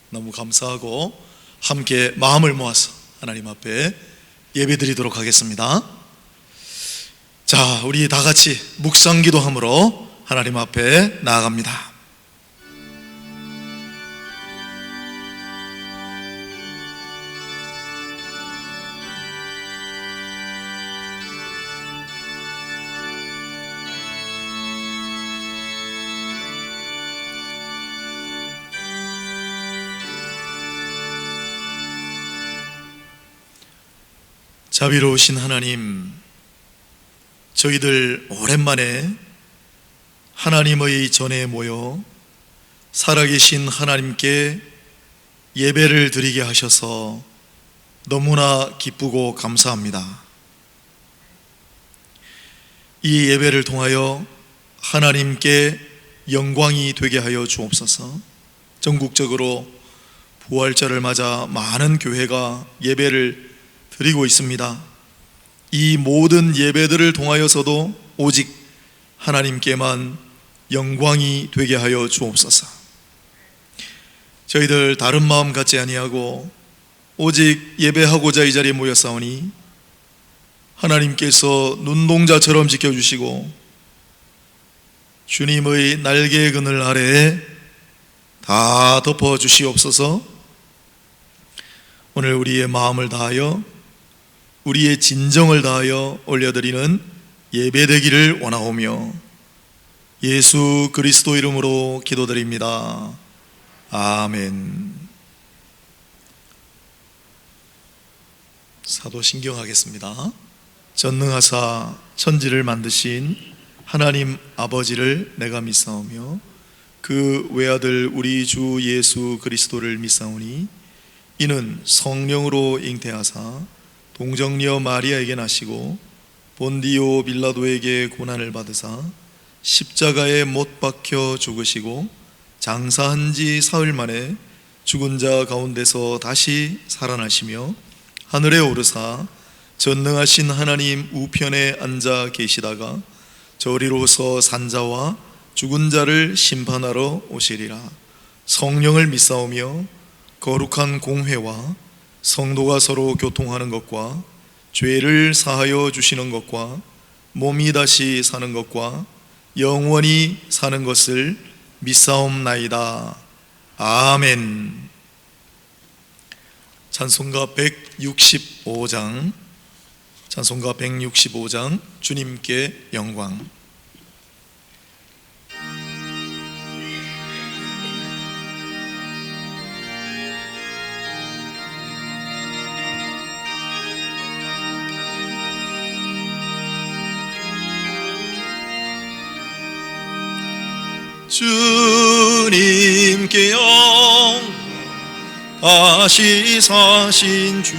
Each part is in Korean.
너무 감사하고 함께 마음을 모아서 하나님 앞에 예배드리도록 하겠습니다. 자, 우리 다 같이 묵상기도함으로 하나님 앞에 나아갑니다. 자비로우신 하나님, 저희들 오랜만에 하나님의 전에 모여 살아계신 하나님께 예배를 드리게 하셔서 너무나 기쁘고 감사합니다. 이 예배를 통하여 하나님께 영광이 되게 하여 주옵소서. 전국적으로 부활절을 맞아 많은 교회가 예배를 드리고 있습니다. 이 모든 예배들을 통하여서도 오직 하나님께만 영광이 되게 하여 주옵소서. 저희들 다른 마음 갖지 아니하고 오직 예배하고자 이 자리에 모였사오니 하나님께서 눈동자처럼 지켜주시고 주님의 날개 그늘 아래에 다 덮어주시옵소서. 오늘 우리의 마음을 다하여 우리의 진정을 다하여 올려드리는 예배되기를 원하오며 예수 그리스도 이름으로 기도드립니다. 아멘. 사도신경 하겠습니다. 전능하사 천지를 만드신 하나님 아버지를 내가 믿사오며 그 외아들 우리 주 예수 그리스도를 믿사오니 이는 성령으로 잉태하사 동정녀 마리아에게 나시고 본디오 빌라도에게 고난을 받으사 십자가에 못 박혀 죽으시고 장사한 지 사흘 만에 죽은 자 가운데서 다시 살아나시며 하늘에 오르사 전능하신 하나님 우편에 앉아 계시다가 저리로서 산자와 죽은 자를 심판하러 오시리라. 성령을 믿사오며 거룩한 공회와 성도가 서로 교통하는 것과 죄를 사하여 주시는 것과 몸이 다시 사는 것과 영원히 사는 것을 믿사옵나이다. 아멘. 찬송가 165장, 찬송가 165장, 주님께 영광. 주님께 영광, 다시 사신 주,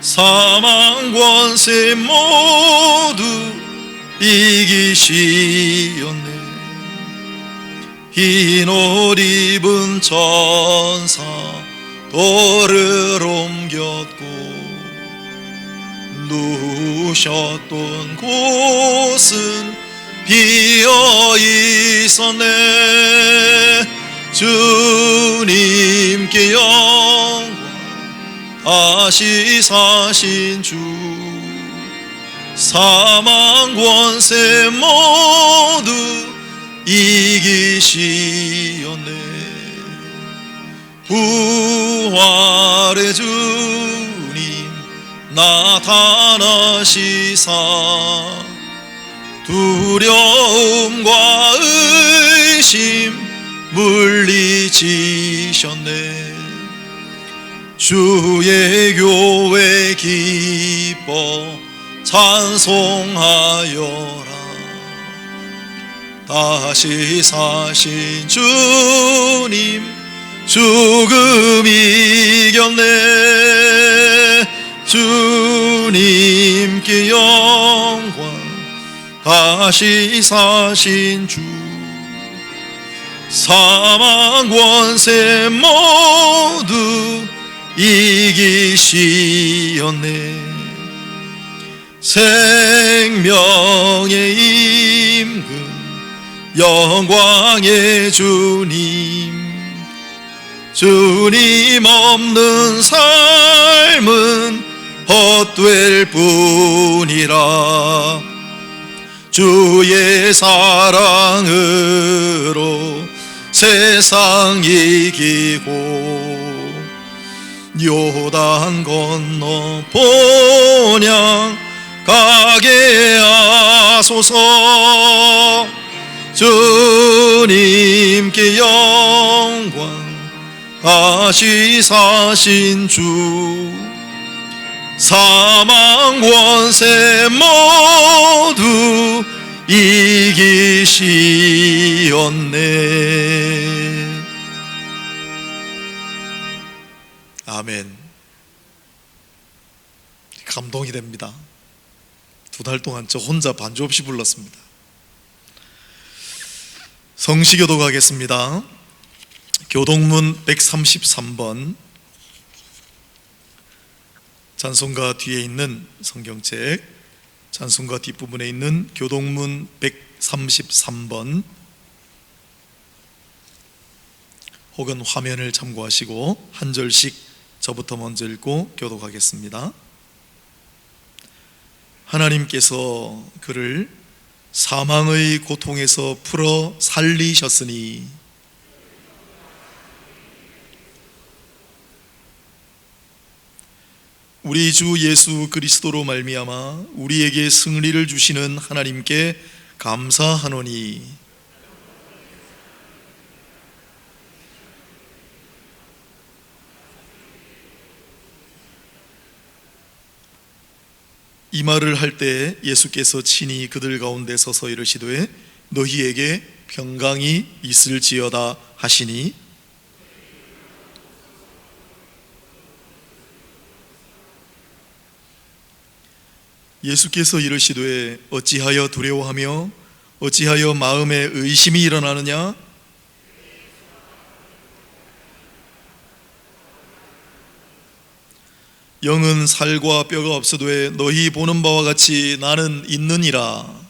사망 권세 모두 이기시었네. 흰 옷 입은 천사 돌을 옮겼고 누우셨던 곳은 비어 있었네. 주님께 영광, 다시 사신 주, 사망 권세 모두 이기시었네. 부활의 주님 나타나시사 두려움과 의심 물리치셨네. 주의 교회 기뻐 찬송하여라. 다시 사신 주님 죽음 이겼네. 주님께 영광, 다시 사신 주, 사망 권세 모두 이기시었네. 생명의 임금 영광의 주님, 주님 없는 삶은 헛될 뿐이라. 주의 사랑으로 세상 이기고 요단 건너 본향 가게 하소서. 주님께 영광 하시사신 주, 사망 권세 모두 이기시었네. 아멘. 감동이 됩니다. 2달 동안 저 혼자 반주 없이 불렀습니다. 성시교도 가겠습니다. 교동문 133번, 찬송가 뒤에 있는 성경책, 찬송가 뒷부분에 있는 교동문 133번, 혹은 화면을 참고하시고 한 절씩 저부터 먼저 읽고 교독하겠습니다. 하나님께서 그를 사망의 고통에서 풀어 살리셨으니 우리 주 예수 그리스도로 말미암아 우리에게 승리를 주시는 하나님께 감사하노니 이 말을 할 때 예수께서 친히 그들 가운데 서서 이르시되 너희에게 평강이 있을지어다 하시니 예수께서 이르시되 어찌하여 두려워하며 어찌하여 마음에 의심이 일어나느냐. 영은 살과 뼈가 없어도 너희 보는 바와 같이 나는 있느니라.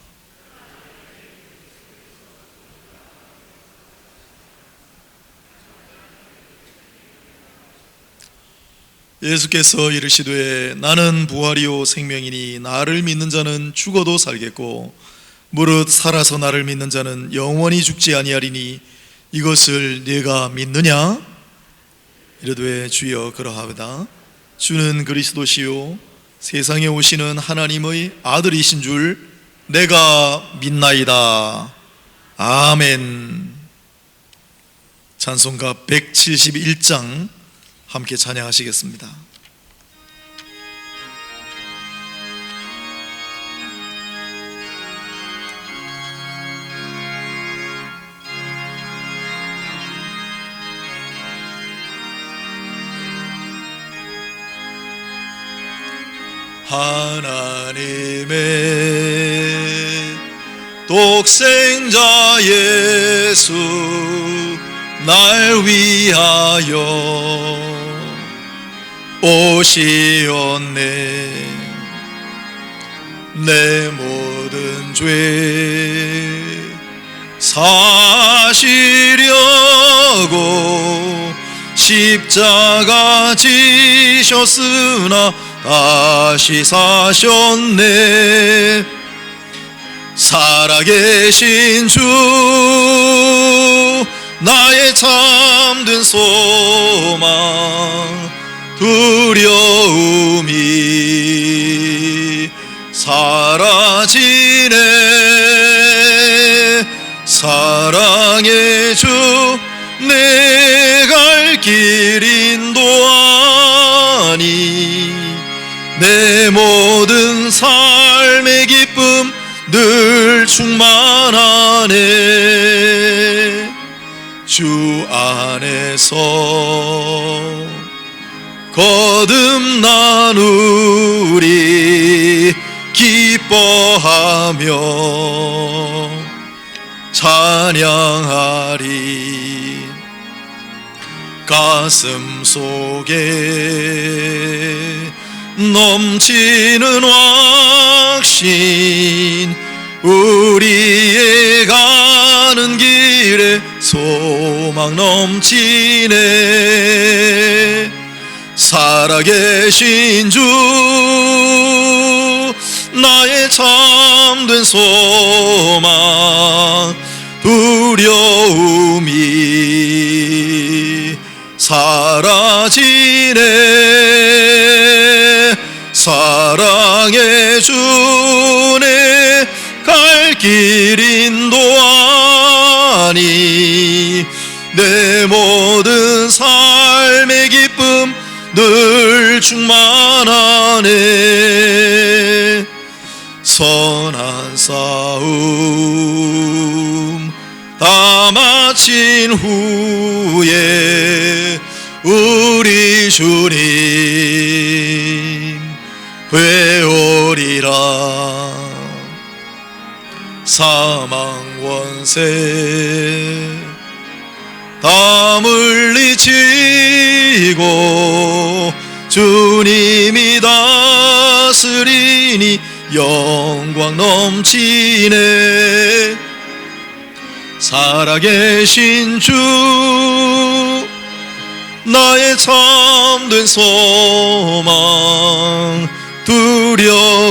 예수께서 이르시되 나는 부활이요 생명이니 나를 믿는 자는 죽어도 살겠고 무릇 살아서 나를 믿는 자는 영원히 죽지 아니하리니 이것을 네가 믿느냐. 이르되 주여 그러하오다. 주는 그리스도시요 세상에 오시는 하나님의 아들이신 줄 내가 믿나이다. 아멘. 찬송가 171장 함께 찬양하시겠습니다. 하나님의 독생자 예수 날 위하여 오시었네. 내 모든 죄 사시려고 십자가 지셨으나 다시 사셨네. 살아계신 주 나의 참된 소망 두려움이 사라지네. 사랑의 주 내 갈 길 인도하니 내 모든 삶의 기쁨 늘 충만하네. 주 안에서 거듭나누리 기뻐하며 찬양하리. 가슴 속에 넘치는 확신 우리의 가는 길에 소망 넘치네. 살아계신 주 나의 참된 소망, 두려움이 사라지네. 사랑의 주네 갈 길 인도하니 내 모든 삶의 기쁨 늘 충만하네. 선한 싸움 다 마친 후에 우리 주님 회오리라. 사망 원세 다 물리치고 주님이 다스리니 영광 넘치네. 살아계신 주 나의 참된 소망, 두려움이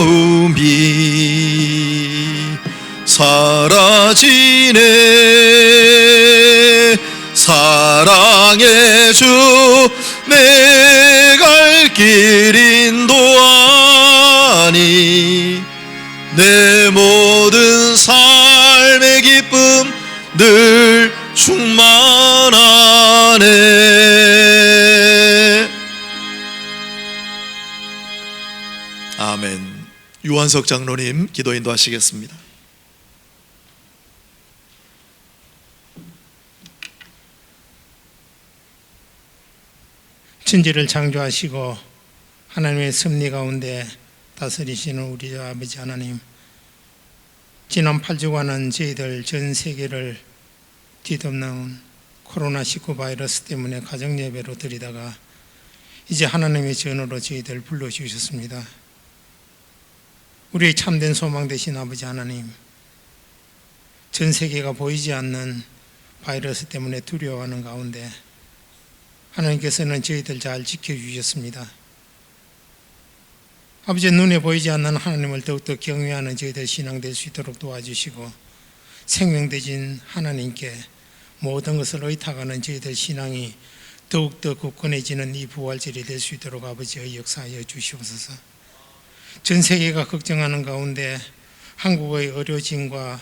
사라지네. 사랑의 주 내 갈 길 인도하니 내 모든 삶의 기쁨 늘 충만하네. 아멘. 유한석 장로님 기도 인도하시겠습니다. 천지를 창조하시고 하나님의 섭리 가운데 다스리시는 우리 아버지 하나님, 지난 8주간은 저희들 전 세계를 뒤덮는 코로나19 바이러스 때문에 가정예배로 드리다가 이제 하나님의 전으로 저희들 불러주셨습니다. 우리의 참된 소망 되신 아버지 하나님, 전 세계가 보이지 않는 바이러스 때문에 두려워하는 가운데 하나님께서는 저희들 잘 지켜주셨습니다. 아버지, 눈에 보이지 않는 하나님을 더욱더 경외하는 저희들 신앙 될 수 있도록 도와주시고, 생명되신 하나님께 모든 것을 의탁하는 저희들 신앙이 더욱더 굳건해지는 이 부활절이 될 수 있도록 아버지의 역사하여 주시옵소서. 전 세계가 걱정하는 가운데 한국의 의료진과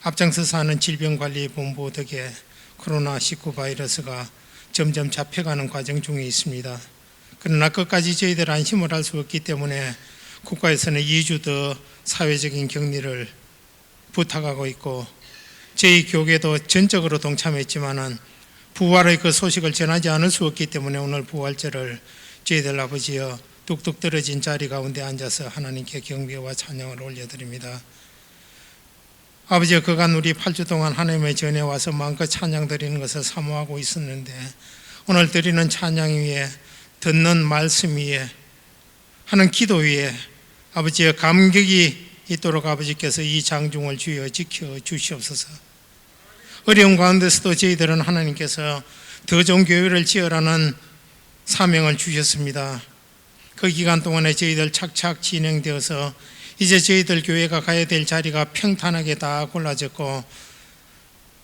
앞장서서 하는 질병관리본부 덕에 코로나19 바이러스가 점점 잡혀가는 과정 중에 있습니다. 그러나 끝까지 저희들 안심을 할 수 없기 때문에 국가에서는 2주 더 사회적인 격리를 부탁하고 있고, 저희 교계도 전적으로 동참했지만은 부활의 그 소식을 전하지 않을 수 없기 때문에 오늘 부활절을 저희들 아버지여 뚝뚝 떨어진 자리 가운데 앉아서 하나님께 경배와 찬양을 올려드립니다. 아버지, 그간 우리 8주 동안 하나님의 전에 와서 마음껏 찬양 드리는 것을 사모하고 있었는데, 오늘 드리는 찬양 위에, 듣는 말씀 위에, 하는 기도 위에 아버지의 감격이 있도록 아버지께서 이 장중을 주여 지켜 주시옵소서. 어려운 가운데서도 저희들은 하나님께서 더 좋은 교회를 지으라는 사명을 주셨습니다. 그 기간 동안에 저희들 착착 진행되어서 이제 저희들 교회가 가야 될 자리가 평탄하게 다 골라졌고,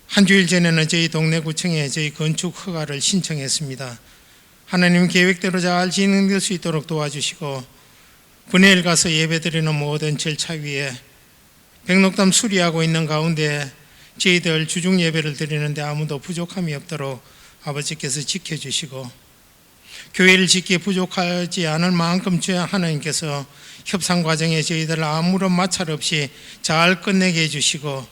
한 주일 전에는 저희 동네 구청에 저희 건축 허가를 신청했습니다. 하나님 계획대로 잘 진행될 수 있도록 도와주시고, 분회를 가서 예배드리는 모든 절차 위에 백록담 수리하고 있는 가운데 저희들 주중 예배를 드리는데 아무도 부족함이 없도록 아버지께서 지켜주시고, 교회를 짓기에 부족하지 않을 만큼 주여 하나님께서 협상 과정에 저희들 아무런 마찰 없이 잘 끝내게 해주시고,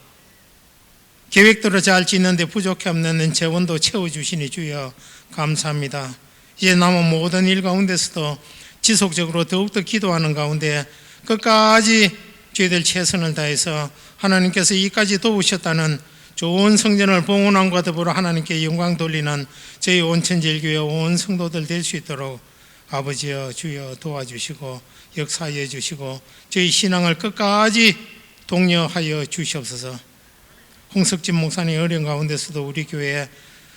계획대로 잘 짓는데 부족해 없는 재원도 채워주시니 주여 감사합니다. 이제 남은 모든 일 가운데서도 지속적으로 더욱더 기도하는 가운데 끝까지 저희들 최선을 다해서 하나님께서 이까지 도우셨다는 좋은 성전을 봉헌함과 더불어 하나님께 영광 돌리는 저희 온천질교회 온 성도들 될 수 있도록 아버지여 주여 도와주시고 역사하여 주시고 저희 신앙을 끝까지 독려하여 주시옵소서. 홍석진 목사님 어려운 가운데서도 우리 교회에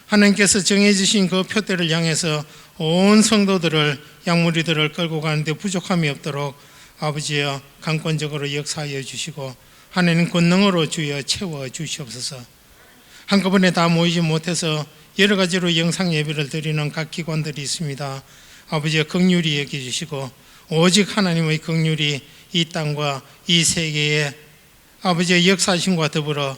하나님께서 정해주신 그 표대를 향해서 온 성도들을 양무리들을 끌고 가는데 부족함이 없도록 아버지여 강권적으로 역사하여 주시고 하나님 권능으로 주여 채워 주시옵소서. 한꺼번에 다 모이지 못해서 여러 가지로 영상 예배를 드리는 각 기관들이 있습니다. 아버지여 긍휼히 여겨주시고 오직 하나님의 긍휼이 이 땅과 이 세계에 아버지의 역사하심과 더불어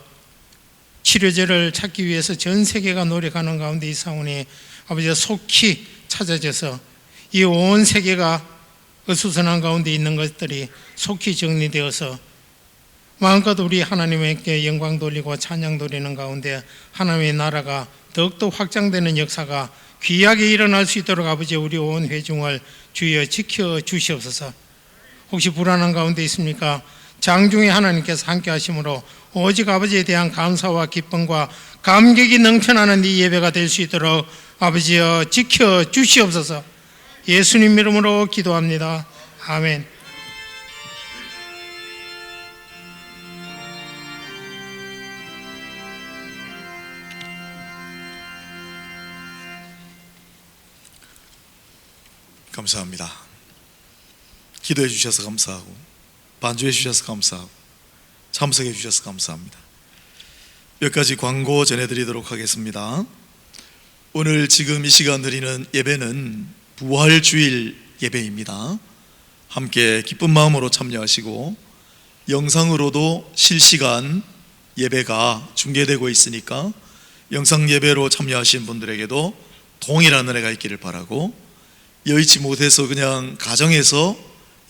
치료제를 찾기 위해서 전 세계가 노력하는 가운데 있사오니 아버지여 속히 찾아져서 이 온 세계가 어수선한 가운데 있는 것들이 속히 정리되어서 마음껏 우리 하나님께 영광 돌리고 찬양 돌리는 가운데 하나님의 나라가 더욱더 확장되는 역사가 귀하게 일어날 수 있도록 아버지 우리 온 회중을 주여 지켜 주시옵소서. 혹시 불안한 가운데 있습니까? 장중에 하나님께서 함께 하심으로 오직 아버지에 대한 감사와 기쁨과 감격이 넘쳐나는 이 예배가 될 수 있도록 아버지여 지켜 주시옵소서. 예수님 이름으로 기도합니다. 아멘. 감사합니다. 기도해 주셔서 감사하고 반주해 주셔서 감사하고 참석해 주셔서 감사합니다. 몇 가지 광고 전해드리도록 하겠습니다. 오늘 지금 이 시간 드리는 예배는 부활주일 예배입니다. 함께 기쁜 마음으로 참여하시고 영상으로도 실시간 예배가 중계되고 있으니까 영상 예배로 참여하신 분들에게도 동일한 은혜가 있기를 바라고, 여의치 못해서 그냥 가정에서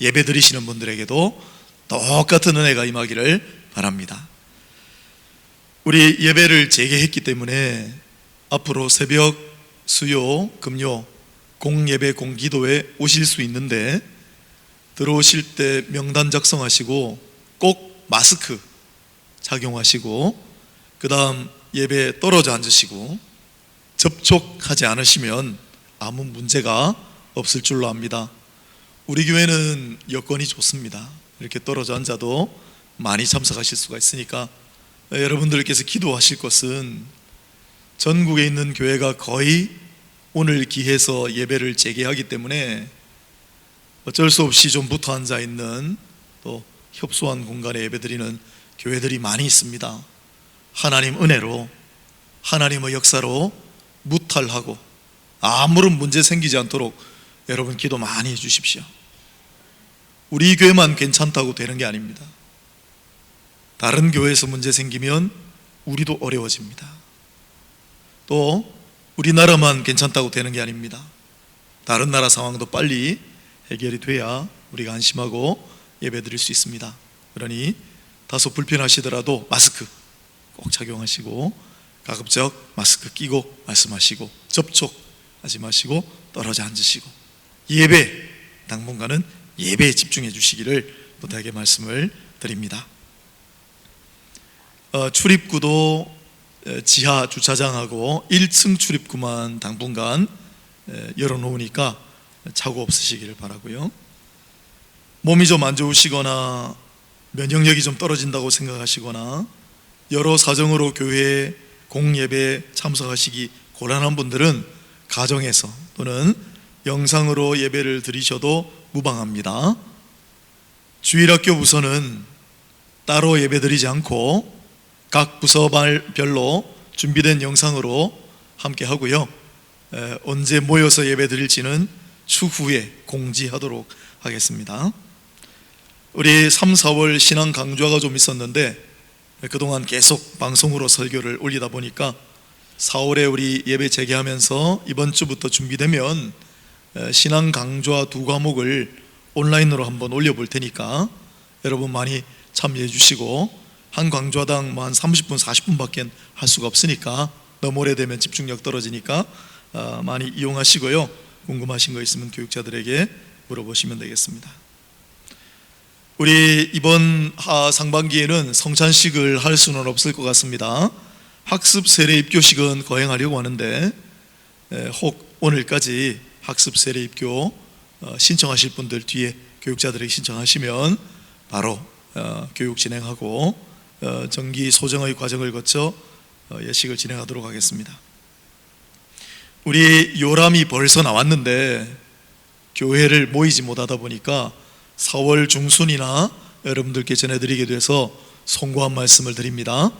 예배 드리시는 분들에게도 똑같은 은혜가 임하기를 바랍니다. 우리 예배를 재개했기 때문에 앞으로 새벽, 수요, 금요 공예배, 공기도에 오실 수 있는데 들어오실 때 명단 작성하시고 꼭 마스크 착용하시고 그 다음 예배에 떨어져 앉으시고 접촉하지 않으시면 아무 문제가 없을 줄로 압니다. 우리 교회는 여건이 좋습니다. 이렇게 떨어져 앉아도 많이 참석하실 수가 있으니까 여러분들께서 기도하실 것은 전국에 있는 교회가 거의 오늘 기해서 예배를 재개하기 때문에 어쩔 수 없이 좀 붙어 앉아 있는 또 협소한 공간에 예배드리는 교회들이 많이 있습니다. 하나님 은혜로 하나님의 역사로 무탈하고 아무런 문제 생기지 않도록 여러분 기도 많이 해주십시오. 우리 교회만 괜찮다고 되는 게 아닙니다. 다른 교회에서 문제 생기면 우리도 어려워집니다. 또 우리나라만 괜찮다고 되는 게 아닙니다. 다른 나라 상황도 빨리 해결이 돼야 우리가 안심하고 예배 드릴 수 있습니다. 그러니 다소 불편하시더라도 마스크 꼭 착용하시고 가급적 마스크 끼고 말씀하시고 접촉하지 마시고 떨어져 앉으시고 예배, 당분간은 예배에 집중해 주시기를 부탁의 말씀을 드립니다. 출입구도 지하 주차장하고 1층 출입구만 당분간 열어놓으니까 착오 없으시기를 바라고요. 몸이 좀 안 좋으시거나 면역력이 좀 떨어진다고 생각하시거나 여러 사정으로 교회 공예배에 참석하시기 곤란한 분들은 가정에서 또는 영상으로 예배를 드리셔도 무방합니다. 주일학교 부서는 따로 예배 드리지 않고 각 부서별로 준비된 영상으로 함께 하고요. 언제 모여서 예배 드릴지는 추후에 공지하도록 하겠습니다. 우리 3, 4월 신앙 강좌가 좀 있었는데 그동안 계속 방송으로 설교를 올리다 보니까 4월에 우리 예배 재개하면서 이번 주부터 준비되면 신앙 강좌 2과목을 온라인으로 한번 올려볼 테니까 여러분 많이 참여해 주시고, 한 강좌당 한 30분, 40분밖에 할 수가 없으니까 너무 오래되면 집중력 떨어지니까 많이 이용하시고요. 궁금하신 거 있으면 교육자들에게 물어보시면 되겠습니다. 우리 이번 상반기에는 성찬식을 할 수는 없을 것 같습니다. 학습 세례 입교식은 거행하려고 하는데 혹 오늘까지 학습 세례 입교 신청하실 분들 뒤에 교육자들에게 신청하시면 바로 교육 진행하고 정기 소정의 과정을 거쳐 예식을 진행하도록 하겠습니다. 우리 요람이 벌써 나왔는데 교회를 모이지 못하다 보니까 4월 중순이나 여러분들께 전해드리게 돼서 송구한 말씀을 드립니다.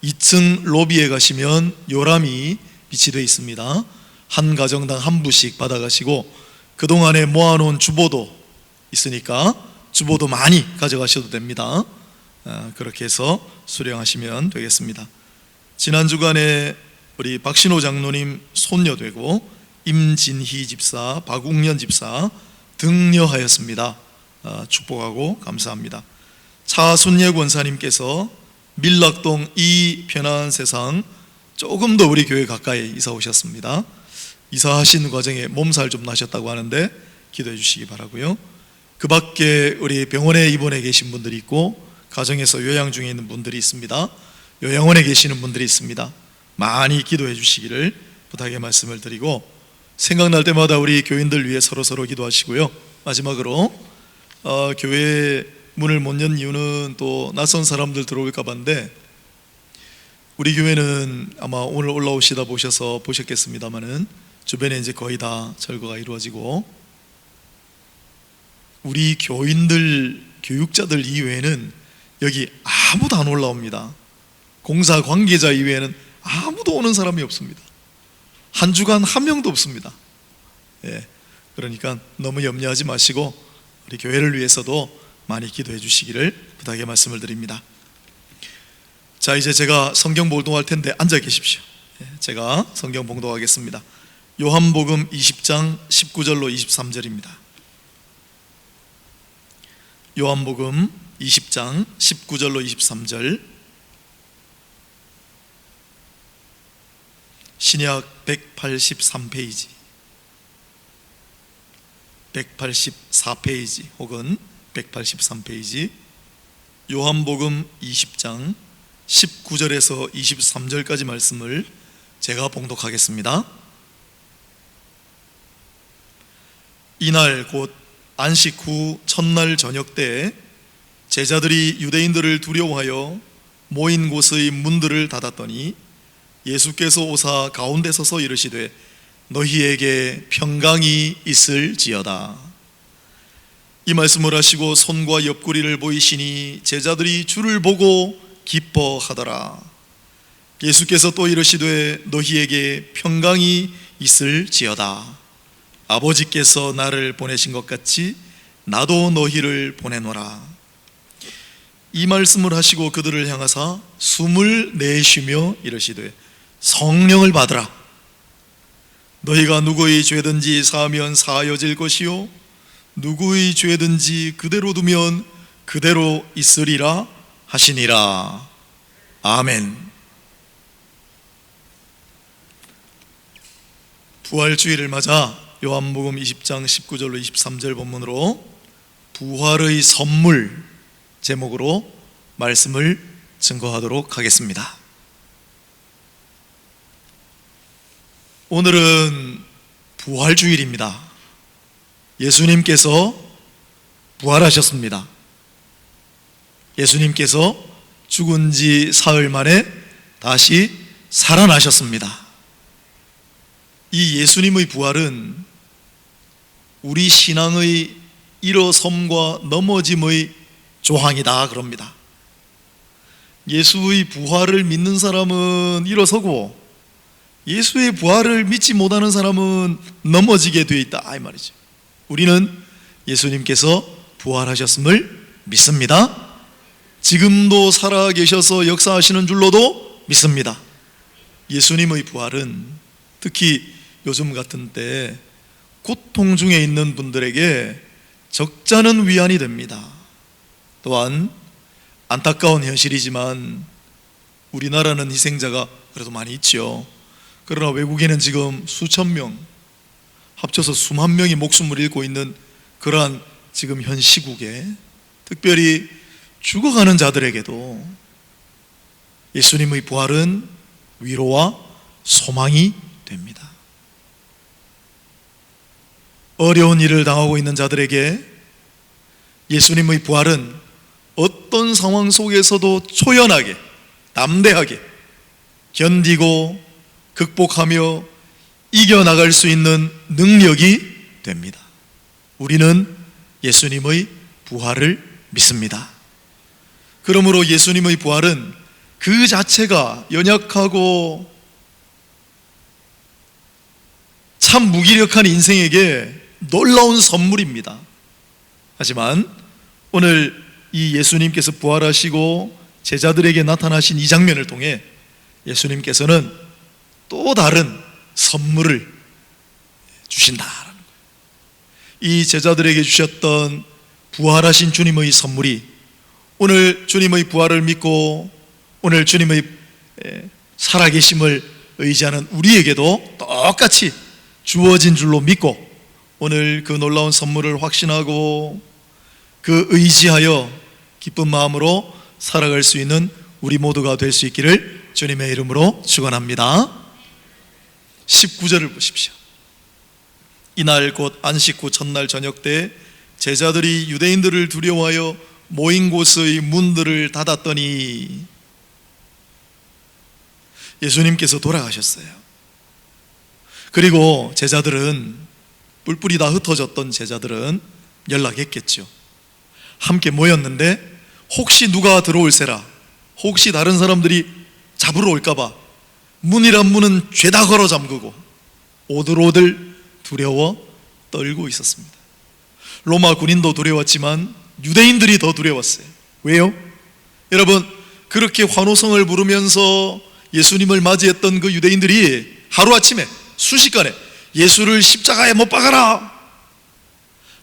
2층 로비에 가시면 요람이 비치되어 있습니다. 한 가정당 한 부씩 받아가시고 그동안에 모아놓은 주보도 있으니까 주보도 많이 가져가셔도 됩니다. 그렇게 해서 수령하시면 되겠습니다. 지난 주간에 우리 박신호 장로님 손녀 되고 임진희 집사, 박웅년 집사 등려하였습니다. 축복하고 감사합니다. 차순예 권사님께서 밀락동 이 편안한 세상 조금 더 우리 교회 가까이 이사 오셨습니다. 이사하신 과정에 몸살 좀 나셨다고 하는데 기도해 주시기 바라고요. 그 밖에 우리 병원에 입원해 계신 분들이 있고 가정에서 요양 중에 있는 분들이 있습니다. 요양원에 계시는 분들이 있습니다. 많이 기도해 주시기를 부탁의 말씀을 드리고 생각날 때마다 우리 교인들 위해 서로 기도하시고요. 마지막으로 교회 문을 못 연 이유는 또 낯선 사람들 들어올까 봐인데 우리 교회는 아마 오늘 올라오시다 보셔서 보셨겠습니다마는 주변에 이제 거의 다 철거가 이루어지고 우리 교인들, 교육자들 이외에는 여기 아무도 안 올라옵니다. 공사 관계자 이외에는 아무도 오는 사람이 없습니다. 한 주간 한 명도 없습니다. 그러니까 너무 염려하지 마시고 우리 교회를 위해서도 많이 기도해 주시기를 부탁의 말씀을 드립니다. 자, 이제 제가 성경 봉독할 텐데 앉아 계십시오. 제가 성경 봉독하겠습니다. 요한복음 20장 19절로 23절입니다. 요한복음 20장 19절로 23절, 신약 183페이지, 184페이지 혹은 183페이지, 요한복음 20장 19절에서 23절까지 말씀을 제가 봉독하겠습니다. 이날 곧 안식 후 첫날 저녁 때에 제자들이 유대인들을 두려워하여 모인 곳의 문들을 닫았더니 예수께서 오사 가운데 서서 이르시되 너희에게 평강이 있을지어다. 이 말씀을 하시고 손과 옆구리를 보이시니 제자들이 주를 보고 기뻐하더라. 예수께서 또 이르시되 너희에게 평강이 있을지어다. 아버지께서 나를 보내신 것 같이 나도 너희를 보내노라. 이 말씀을 하시고 그들을 향하사 숨을 내쉬며 이르시되 성령을 받으라. 너희가 누구의 죄든지 사하면 사하여질 것이요 누구의 죄든지 그대로 두면 그대로 있으리라 하시니라. 아멘. 부활주의를 맞아 요한복음 20장 19절로 23절 본문으로 부활의 선물 제목으로 말씀을 증거하도록 하겠습니다. 오늘은 부활주일입니다. 예수님께서 부활하셨습니다. 예수님께서 죽은 지 사흘 만에 다시 살아나셨습니다. 이 예수님의 부활은 우리 신앙의 일어섬과 넘어짐의 조항이다 그럽니다. 예수의 부활을 믿는 사람은 일어서고 예수의 부활을 믿지 못하는 사람은 넘어지게 되어 있다 이 말이죠. 우리는 예수님께서 부활하셨음을 믿습니다. 지금도 살아계셔서 역사하시는 줄로도 믿습니다. 예수님의 부활은 특히 요즘 같은 때 고통 중에 있는 분들에게 적잖은 위안이 됩니다. 또한 안타까운 현실이지만 우리나라는 희생자가 그래도 많이 있죠. 그러나 외국에는 지금 수천 명, 합쳐서 수만 명이 목숨을 잃고 있는 그러한 지금 현 시국에 특별히 죽어가는 자들에게도 예수님의 부활은 위로와 소망이 됩니다. 어려운 일을 당하고 있는 자들에게 예수님의 부활은 어떤 상황 속에서도 초연하게, 담대하게 견디고 극복하며 이겨나갈 수 있는 능력이 됩니다. 우리는 예수님의 부활을 믿습니다. 그러므로 예수님의 부활은 그 자체가 연약하고 참 무기력한 인생에게 놀라운 선물입니다. 하지만 오늘 이 예수님께서 부활하시고 제자들에게 나타나신 이 장면을 통해 예수님께서는 또 다른 선물을 주신다라는 거예요. 이 제자들에게 주셨던 부활하신 주님의 선물이 오늘 주님의 부활을 믿고 오늘 주님의 살아계심을 의지하는 우리에게도 똑같이 주어진 줄로 믿고 오늘 그 놀라운 선물을 확신하고 그 의지하여 기쁜 마음으로 살아갈 수 있는 우리 모두가 될 수 있기를 주님의 이름으로 축원합니다. 19절을 보십시오. 이날 곧 안식 후 첫날 저녁 때 제자들이 유대인들을 두려워하여 모인 곳의 문들을 닫았더니 예수님께서 돌아가셨어요. 그리고 제자들은 뿔뿔이 다 흩어졌던 제자들은 연락했겠죠. 함께 모였는데 혹시 누가 들어올세라, 혹시 다른 사람들이 잡으러 올까봐 문이란 문은 죄다 걸어 잠그고 오들오들 두려워 떨고 있었습니다. 로마 군인도 두려웠지만 유대인들이 더 두려웠어요. 왜요? 여러분, 그렇게 환호성을 부르면서 예수님을 맞이했던 그 유대인들이 하루아침에 순식간에 예수를 십자가에 못 박아라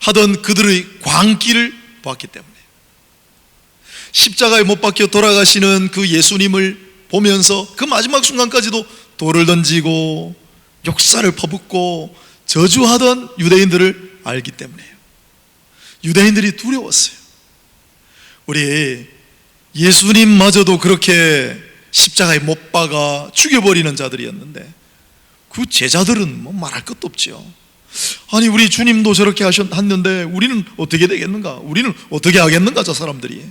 하던 그들의 광기를 보았기 때문에 십자가에 못 박혀 돌아가시는 그 예수님을 보면서 그 마지막 순간까지도 돌을 던지고 욕사를 퍼붓고 저주하던 유대인들을 알기 때문에요. 유대인들이 두려웠어요. 우리 예수님마저도 그렇게 십자가에 못 박아 죽여버리는 자들이었는데 그 제자들은 뭐 말할 것도 없죠. 아니, 우리 주님도 저렇게 하셨는데 우리는 어떻게 되겠는가? 우리는 어떻게 하겠는가? 저 사람들이.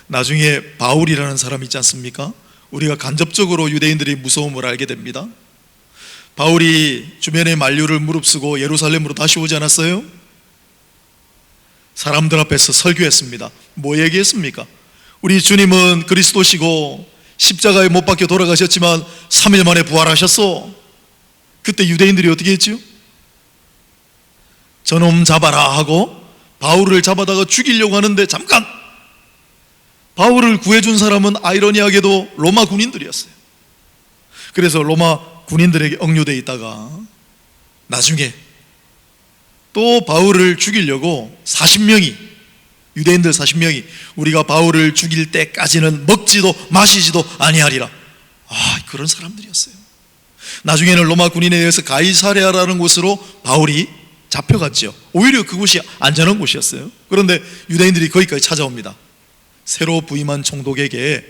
나중에 바울이라는 사람 있지 않습니까? 우리가 간접적으로 유대인들의 무서움을 알게 됩니다. 바울이 주변의 만류를 무릅쓰고 예루살렘으로 다시 오지 않았어요? 사람들 앞에서 설교했습니다. 뭐 얘기했습니까? 우리 주님은 그리스도시고 십자가에 못 박혀 돌아가셨지만 3일 만에 부활하셨어. 그때 유대인들이 어떻게 했지요? 저놈 잡아라 하고 바울을 잡아다가 죽이려고 하는데 잠깐! 바울을 구해준 사람은 아이러니하게도 로마 군인들이었어요. 그래서 로마 군인들에게 억류되어 있다가 나중에 또 바울을 죽이려고 40명이, 유대인들 40명이 우리가 바울을 죽일 때까지는 먹지도 마시지도 아니하리라, 그런 사람들이었어요. 나중에는 로마 군인에 의해서 가이사랴라는 곳으로 바울이 잡혀갔죠. 오히려 그곳이 안전한 곳이었어요. 그런데 유대인들이 거기까지 찾아옵니다. 새로 부임한 총독에게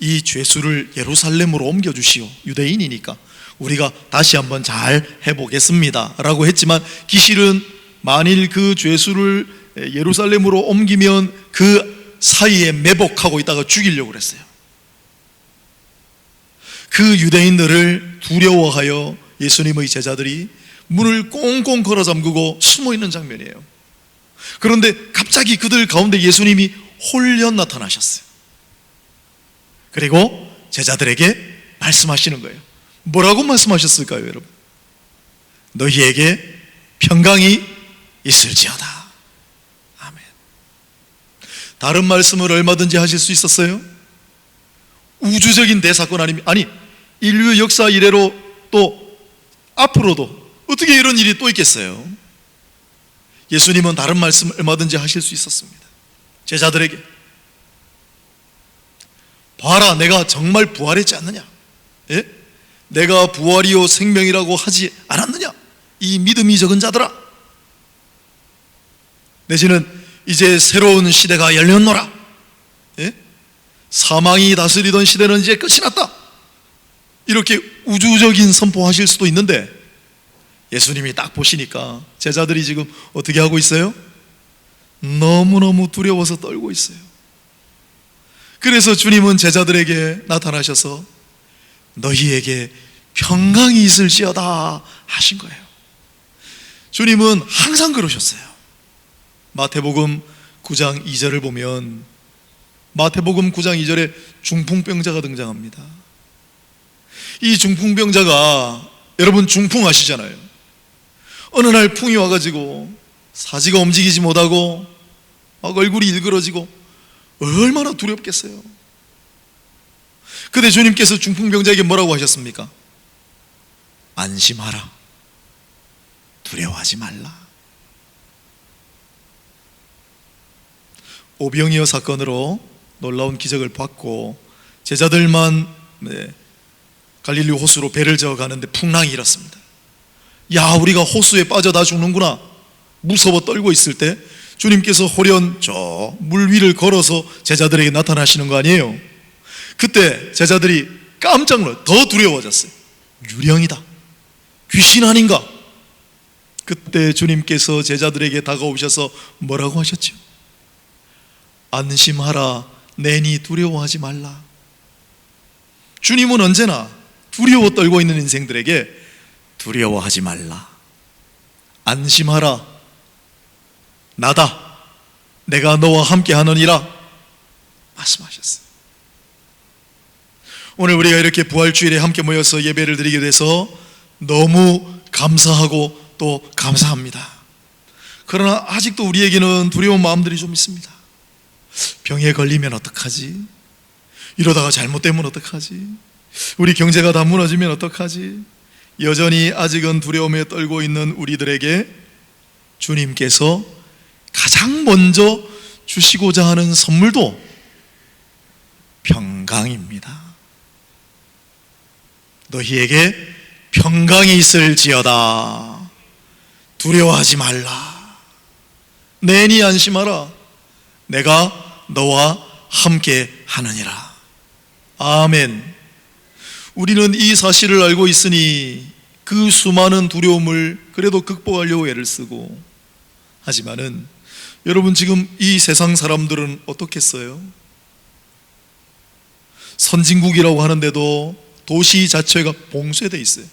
이 죄수를 예루살렘으로 옮겨주시오, 유대인이니까 우리가 다시 한번 잘 해보겠습니다 라고 했지만 기실은 만일 그 죄수를 예루살렘으로 옮기면 그 사이에 매복하고 있다가 죽이려고 그랬어요. 그 유대인들을 두려워하여 예수님의 제자들이 문을 꽁꽁 걸어 잠그고 숨어 있는 장면이에요. 그런데 갑자기 그들 가운데 예수님이 홀려 나타나셨어요. 그리고 제자들에게 말씀하시는 거예요. 뭐라고 말씀하셨을까요, 여러분? 너희에게 평강이 있을지어다. 아멘. 다른 말씀을 얼마든지 하실 수 있었어요? 우주적인 대사건 아닙니까? 아니, 인류 역사 이래로 또 앞으로도 어떻게 이런 일이 또 있겠어요? 예수님은 다른 말씀을 얼마든지 하실 수 있었습니다. 제자들에게 봐라, 내가 정말 부활했지 않느냐? 예? 내가 부활이요 생명이라고 하지 않았느냐? 이 믿음이 적은 자들아, 내지는 이제 새로운 시대가 열렸노라. 예? 사망이 다스리던 시대는 이제 끝이 났다. 이렇게 우주적인 선포하실 수도 있는데 예수님이 딱 보시니까 제자들이 지금 어떻게 하고 있어요? 너무너무 두려워서 떨고 있어요. 그래서 주님은 제자들에게 나타나셔서 너희에게 평강이 있을지어다 하신 거예요. 주님은 항상 그러셨어요. 마태복음 9장 2절을 보면 마태복음 9장 2절에 중풍병자가 등장합니다. 이 중풍병자가, 여러분 중풍 아시잖아요. 어느 날 풍이 와가지고 사지가 움직이지 못하고 막 얼굴이 일그러지고 얼마나 두렵겠어요. 근데 주님께서 중풍병자에게 뭐라고 하셨습니까? 안심하라, 두려워하지 말라. 오병이어 사건으로 놀라운 기적을 받고 제자들만 갈릴리 호수로 배를 저어 가는데 풍랑이 일었습니다. 야, 우리가 호수에 빠져 다 죽는구나 무서워 떨고 있을 때 주님께서 호련 저 물 위를 걸어서 제자들에게 나타나시는 거 아니에요? 그때 제자들이 깜짝 놀라 더 두려워졌어요. 유령이다, 귀신 아닌가? 그때 주님께서 제자들에게 다가오셔서 뭐라고 하셨죠? 안심하라, 내니 두려워하지 말라. 주님은 언제나 두려워 떨고 있는 인생들에게 두려워하지 말라, 안심하라, 나다, 내가 너와 함께 하느니라 말씀하셨어요. 오늘 우리가 이렇게 부활주일에 함께 모여서 예배를 드리게 돼서 너무 감사하고 또 감사합니다. 그러나 아직도 우리에게는 두려운 마음들이 좀 있습니다. 병에 걸리면 어떡하지? 이러다가 잘못되면 어떡하지? 우리 경제가 다 무너지면 어떡하지? 여전히 아직은 두려움에 떨고 있는 우리들에게 주님께서 가장 먼저 주시고자 하는 선물도 평강입니다. 너희에게 평강이 있을지어다, 두려워하지 말라, 내니 안심하라, 내가 너와 함께 하느니라. 아멘. 우리는 이 사실을 알고 있으니 그 수많은 두려움을 그래도 극복하려고 애를 쓰고, 하지만은 여러분 지금 이 세상 사람들은 어떻겠어요? 선진국이라고 하는데도 도시 자체가 봉쇄되어 있어요.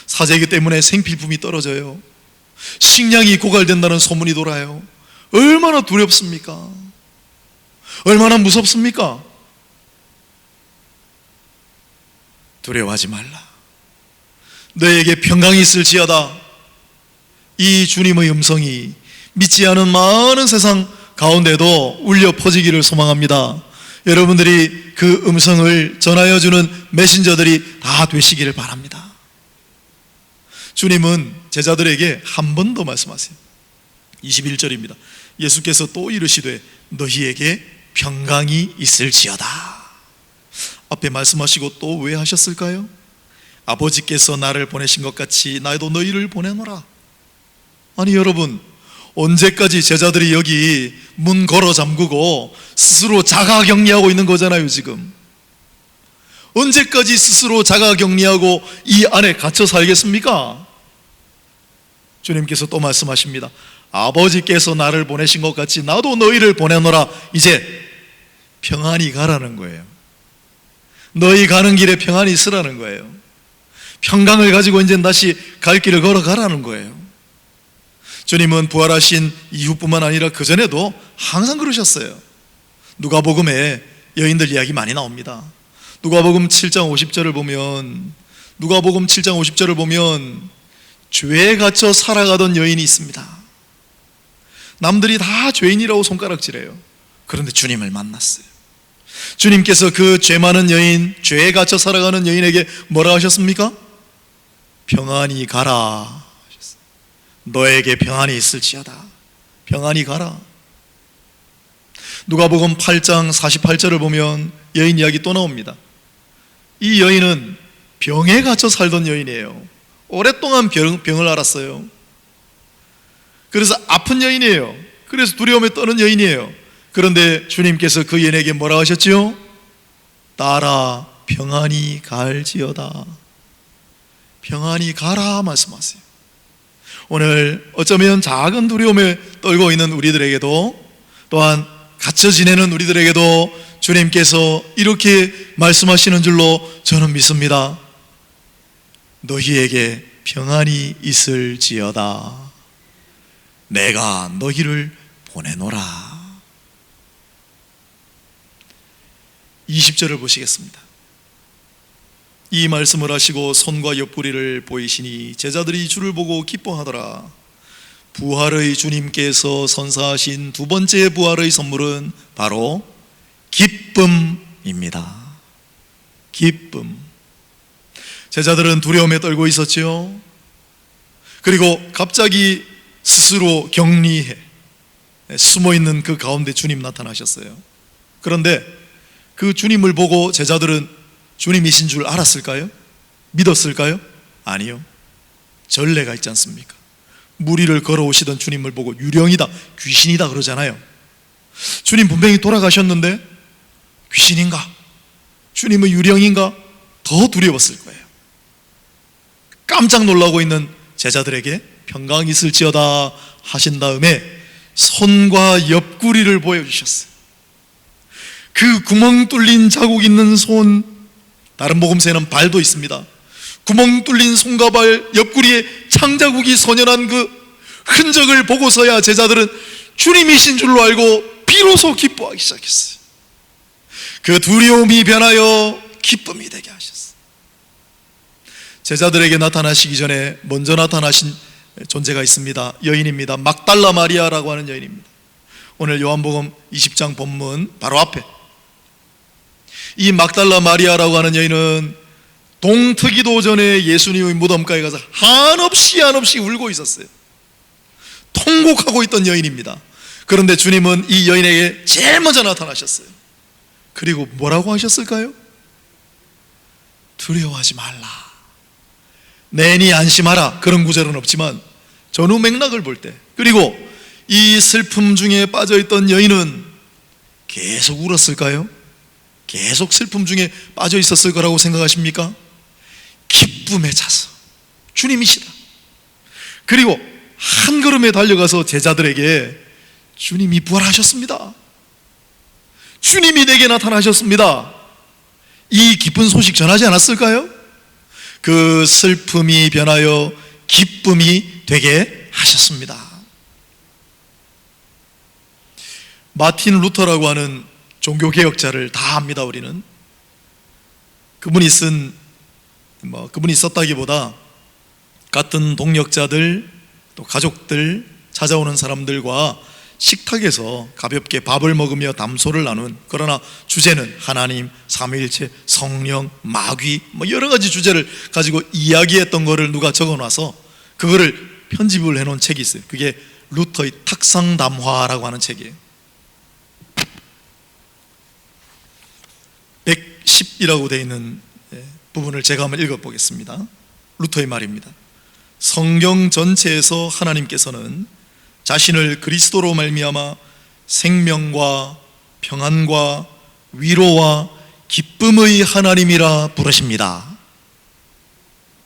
사재기 때문에 생필품이 떨어져요. 식량이 고갈된다는 소문이 돌아요. 얼마나 두렵습니까? 얼마나 무섭습니까? 두려워하지 말라, 너에게 평강이 있을지어다. 이 주님의 음성이 믿지 않은 많은 세상 가운데도 울려 퍼지기를 소망합니다. 여러분들이 그 음성을 전하여주는 메신저들이 다 되시기를 바랍니다. 주님은 제자들에게 한 번 더 말씀하세요. 21절입니다. 예수께서 또 이르시되 너희에게 평강이 있을지어다. 앞에 말씀하시고 또 왜 하셨을까요? 아버지께서 나를 보내신 것 같이 나도 너희를 보내노라. 아니 여러분, 언제까지 제자들이 여기 문 걸어 잠그고 스스로 자가격리하고 있는 거잖아요 지금. 언제까지 스스로 자가격리하고 이 안에 갇혀 살겠습니까? 주님께서 또 말씀하십니다. 아버지께서 나를 보내신 것 같이 나도 너희를 보내노라. 이제 평안히 가라는 거예요. 너희 가는 길에 평안이 있으라는 거예요. 평강을 가지고 이제 다시 갈 길을 걸어가라는 거예요. 주님은 부활하신 이후뿐만 아니라 그전에도 항상 그러셨어요. 누가복음에 여인들 이야기 많이 나옵니다. 누가복음 7장 50절을 보면 죄에 갇혀 살아가던 여인이 있습니다. 남들이 다 죄인이라고 손가락질해요. 그런데 주님을 만났어요. 주님께서 그 죄 많은 여인, 죄에 갇혀 살아가는 여인에게 뭐라 하셨습니까? 평안히 가라. 너에게 평안이 있을지어다. 평안히 가라. 누가복음 8장 48절을 보면 여인 이야기 또 나옵니다. 이 여인은 병에 갇혀 살던 여인이에요. 오랫동안 병을 앓았어요. 그래서 아픈 여인이에요. 그래서 두려움에 떠는 여인이에요. 그런데 주님께서 그 여인에게 뭐라 하셨지요? 딸아 평안히 갈지어다. 평안히 가라 말씀하세요. 오늘 어쩌면 작은 두려움에 떨고 있는 우리들에게도, 또한 갇혀 지내는 우리들에게도 주님께서 이렇게 말씀하시는 줄로 저는 믿습니다. 너희에게 평안이 있을지어다. 내가 너희를 보내노라. 20절을 보시겠습니다. 이 말씀을 하시고 손과 옆구리를 보이시니 제자들이 주를 보고 기뻐하더라. 부활의 주님께서 선사하신 두 번째 부활의 선물은 바로 기쁨입니다. 기쁨. 제자들은 두려움에 떨고 있었죠. 그리고 갑자기 스스로 격리해 숨어있는 그 가운데 주님 나타나셨어요. 그런데 그 주님을 보고 제자들은 주님이신 줄 알았을까요? 믿었을까요? 아니요. 전례가 있지 않습니까? 물 위를 걸어오시던 주님을 보고 유령이다, 귀신이다 그러잖아요. 주님 분명히 돌아가셨는데 귀신인가? 주님의 유령인가? 더 두려웠을 거예요. 깜짝 놀라고 있는 제자들에게 평강이 있을지어다 하신 다음에 손과 옆구리를 보여주셨어요. 그 구멍 뚫린 자국 있는 손, 다른 복음서에는 발도 있습니다. 구멍 뚫린 손과 발, 옆구리에 창자국이 선연한 그 흔적을 보고서야 제자들은 주님이신 줄로 알고 비로소 기뻐하기 시작했어요. 그 두려움이 변하여 기쁨이 되게 하셨어요. 제자들에게 나타나시기 전에 먼저 나타나신 존재가 있습니다. 여인입니다. 막달라 마리아라고 하는 여인입니다. 오늘 요한복음 20장 본문 바로 앞에 이 막달라 마리아라고 하는 여인은 동트기도 전에 예수님의 무덤가에 가서 한없이 울고 있었어요. 통곡하고 있던 여인입니다. 그런데 주님은 이 여인에게 제일 먼저 나타나셨어요. 그리고 뭐라고 하셨을까요? 두려워하지 말라, 내니 안심하라. 그런 구절은 없지만 전후 맥락을 볼 때, 그리고 이 슬픔 중에 빠져있던 여인은 계속 울었을까요? 계속 슬픔 중에 빠져 있었을 거라고 생각하십니까? 기쁨에 차서 주님이시다. 그리고 한 걸음에 달려가서 제자들에게 주님이 부활하셨습니다, 주님이 내게 나타나셨습니다, 이 기쁜 소식 전하지 않았을까요? 그 슬픔이 변하여 기쁨이 되게 하셨습니다. 마틴 루터라고 하는 종교개혁자를 다 압니다. 우리는 그분이 썼다기보다 같은 동역자들 또 가족들 찾아오는 사람들과 식탁에서 가볍게 밥을 먹으며 담소를 나눈, 그러나 주제는 하나님, 삼위일체, 성령, 마귀 여러 가지 주제를 가지고 이야기했던 거를 누가 적어놔서 그거를 편집을 해놓은 책이 있어요. 그게 루터의 탁상담화라고 하는 책이에요. 110이라고 되어 있는 부분을 제가 한번 읽어보겠습니다. 루터의 말입니다. 성경 전체에서 하나님께서는 자신을 그리스도로 말미암아 생명과 평안과 위로와 기쁨의 하나님이라 부르십니다.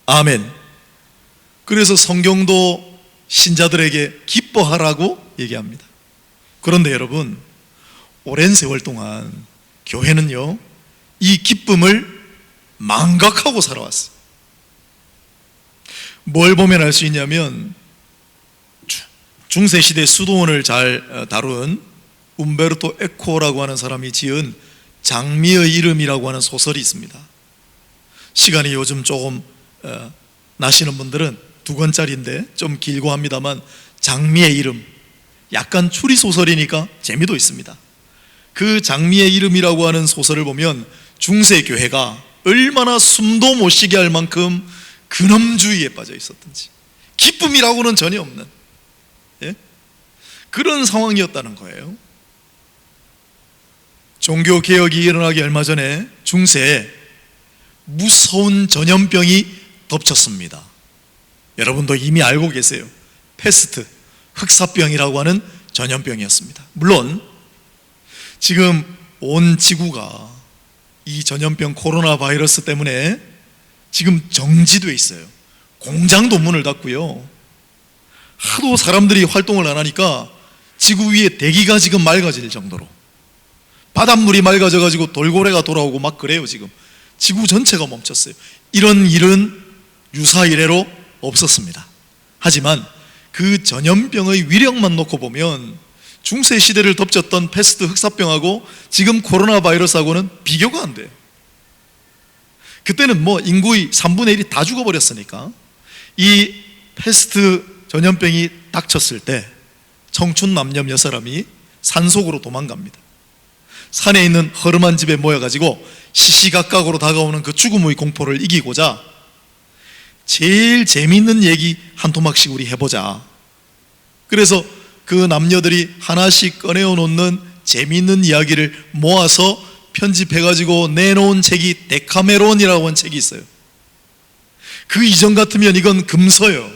아멘. 그래서 성경도 신자들에게 기뻐하라고 얘기합니다. 그런데 여러분, 오랜 세월 동안 교회는요, 이 기쁨을 망각하고 살아왔어요. 뭘 보면 알 수 있냐면, 중세시대 수도원을 잘 다룬 움베르토 에코라고 하는 사람이 지은 장미의 이름이라고 하는 소설이 있습니다. 시간이 요즘 조금 나시는 분들은 2권짜리인데 좀 길고 합니다만, 장미의 이름, 약간 추리소설이니까 재미도 있습니다. 그 장미의 이름이라고 하는 소설을 보면 중세 교회가 얼마나 숨도 못 쉬게 할 만큼 근엄주의에 빠져 있었던지, 기쁨이라고는 전혀 없는 그런 상황이었다는 거예요. 종교개혁이 일어나기 얼마 전에 중세에 무서운 전염병이 덮쳤습니다. 여러분도 이미 알고 계세요. 패스트, 흑사병이라고 하는 전염병이었습니다. 물론 지금 온 지구가 이 전염병 코로나 바이러스 때문에 지금 정지되어 있어요. 공장도 문을 닫고요. 하도 사람들이 활동을 안 하니까 지구 위에 대기가 지금 맑아질 정도로, 바닷물이 맑아져가지고 돌고래가 돌아오고 막 그래요. 지금 지구 전체가 멈췄어요. 이런 일은 유사 이래로 없었습니다. 하지만 그 전염병의 위력만 놓고 보면 중세 시대를 덮쳤던 패스트 흑사병하고 지금 코로나 바이러스하고는 비교가 안 돼요. 그때는 뭐 인구의 3분의 1이 다 죽어버렸으니까. 이 패스트 전염병이 닥쳤을 때 청춘 남녀 몇 사람이 산속으로 도망갑니다. 산에 있는 허름한 집에 모여가지고 시시각각으로 다가오는 그 죽음의 공포를 이기고자 제일 재미있는 얘기 한 토막씩 우리 해보자. 그래서 그 남녀들이 하나씩 꺼내어 놓는 재미있는 이야기를 모아서 편집해가지고 내놓은 책이 데카메론이라고 하는 책이 있어요. 그 이전 같으면 이건 금서예요.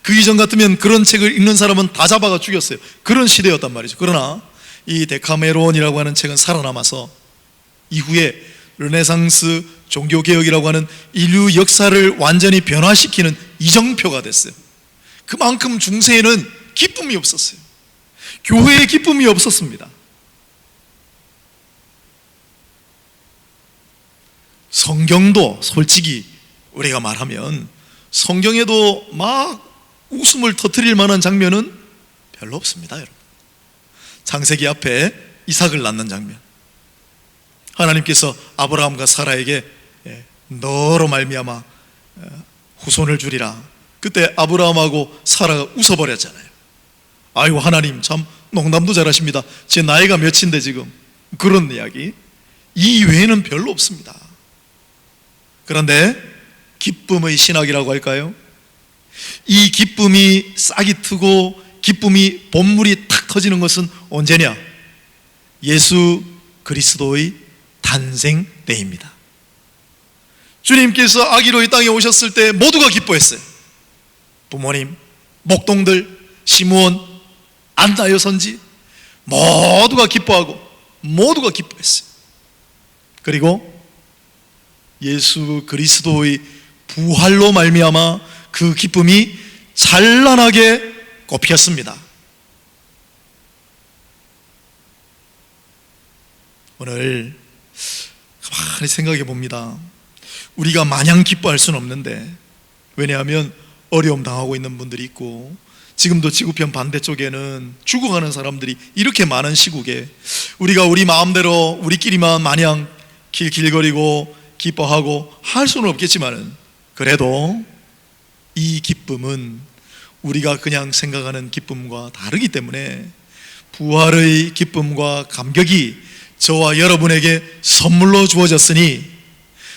그 이전 같으면 그런 책을 읽는 사람은 다 잡아가 죽였어요. 그런 시대였단 말이죠. 그러나 이 데카메론이라고 하는 책은 살아남아서 이후에 르네상스 종교개혁이라고 하는 인류 역사를 완전히 변화시키는 이정표가 됐어요. 그만큼 중세에는 기쁨이 없었어요. 교회에 기쁨이 없었습니다. 성경도 솔직히 우리가 말하면 성경에도 막 웃음을 터뜨릴 만한 장면은 별로 없습니다. 여러분, 창세기 앞에 이삭을 낳는 장면, 하나님께서 아브라함과 사라에게 너로 말미암아 후손을 주리라. 그때 아브라함하고 사라가 웃어버렸잖아요. 아이고, 하나님 참 농담도 잘하십니다. 제 나이가 몇인데 지금. 그런 이야기 이 외에는 별로 없습니다. 그런데 기쁨의 신학이라고 할까요? 이 기쁨이 싹이 트고 기쁨이 본물이 탁 터지는 것은 언제냐? 예수 그리스도의 탄생 때입니다. 주님께서 아기로 이 땅에 오셨을 때 모두가 기뻐했어요. 부모님, 목동들, 시므온, 안나 여선지 모두가 기뻐하고 모두가 기뻐했어요. 그리고 예수 그리스도의 부활로 말미암아 그 기쁨이 찬란하게 꽃피었습니다. 오늘 가만히 생각해 봅니다. 우리가 마냥 기뻐할 수는 없는데, 왜냐하면 어려움 당하고 있는 분들이 있고 지금도 지구편 반대쪽에는 죽어가는 사람들이 이렇게 많은 시국에 우리가 우리 마음대로 우리끼리만 마냥 길길거리고 기뻐하고 할 수는 없겠지만은, 그래도 이 기쁨은 우리가 그냥 생각하는 기쁨과 다르기 때문에 부활의 기쁨과 감격이 저와 여러분에게 선물로 주어졌으니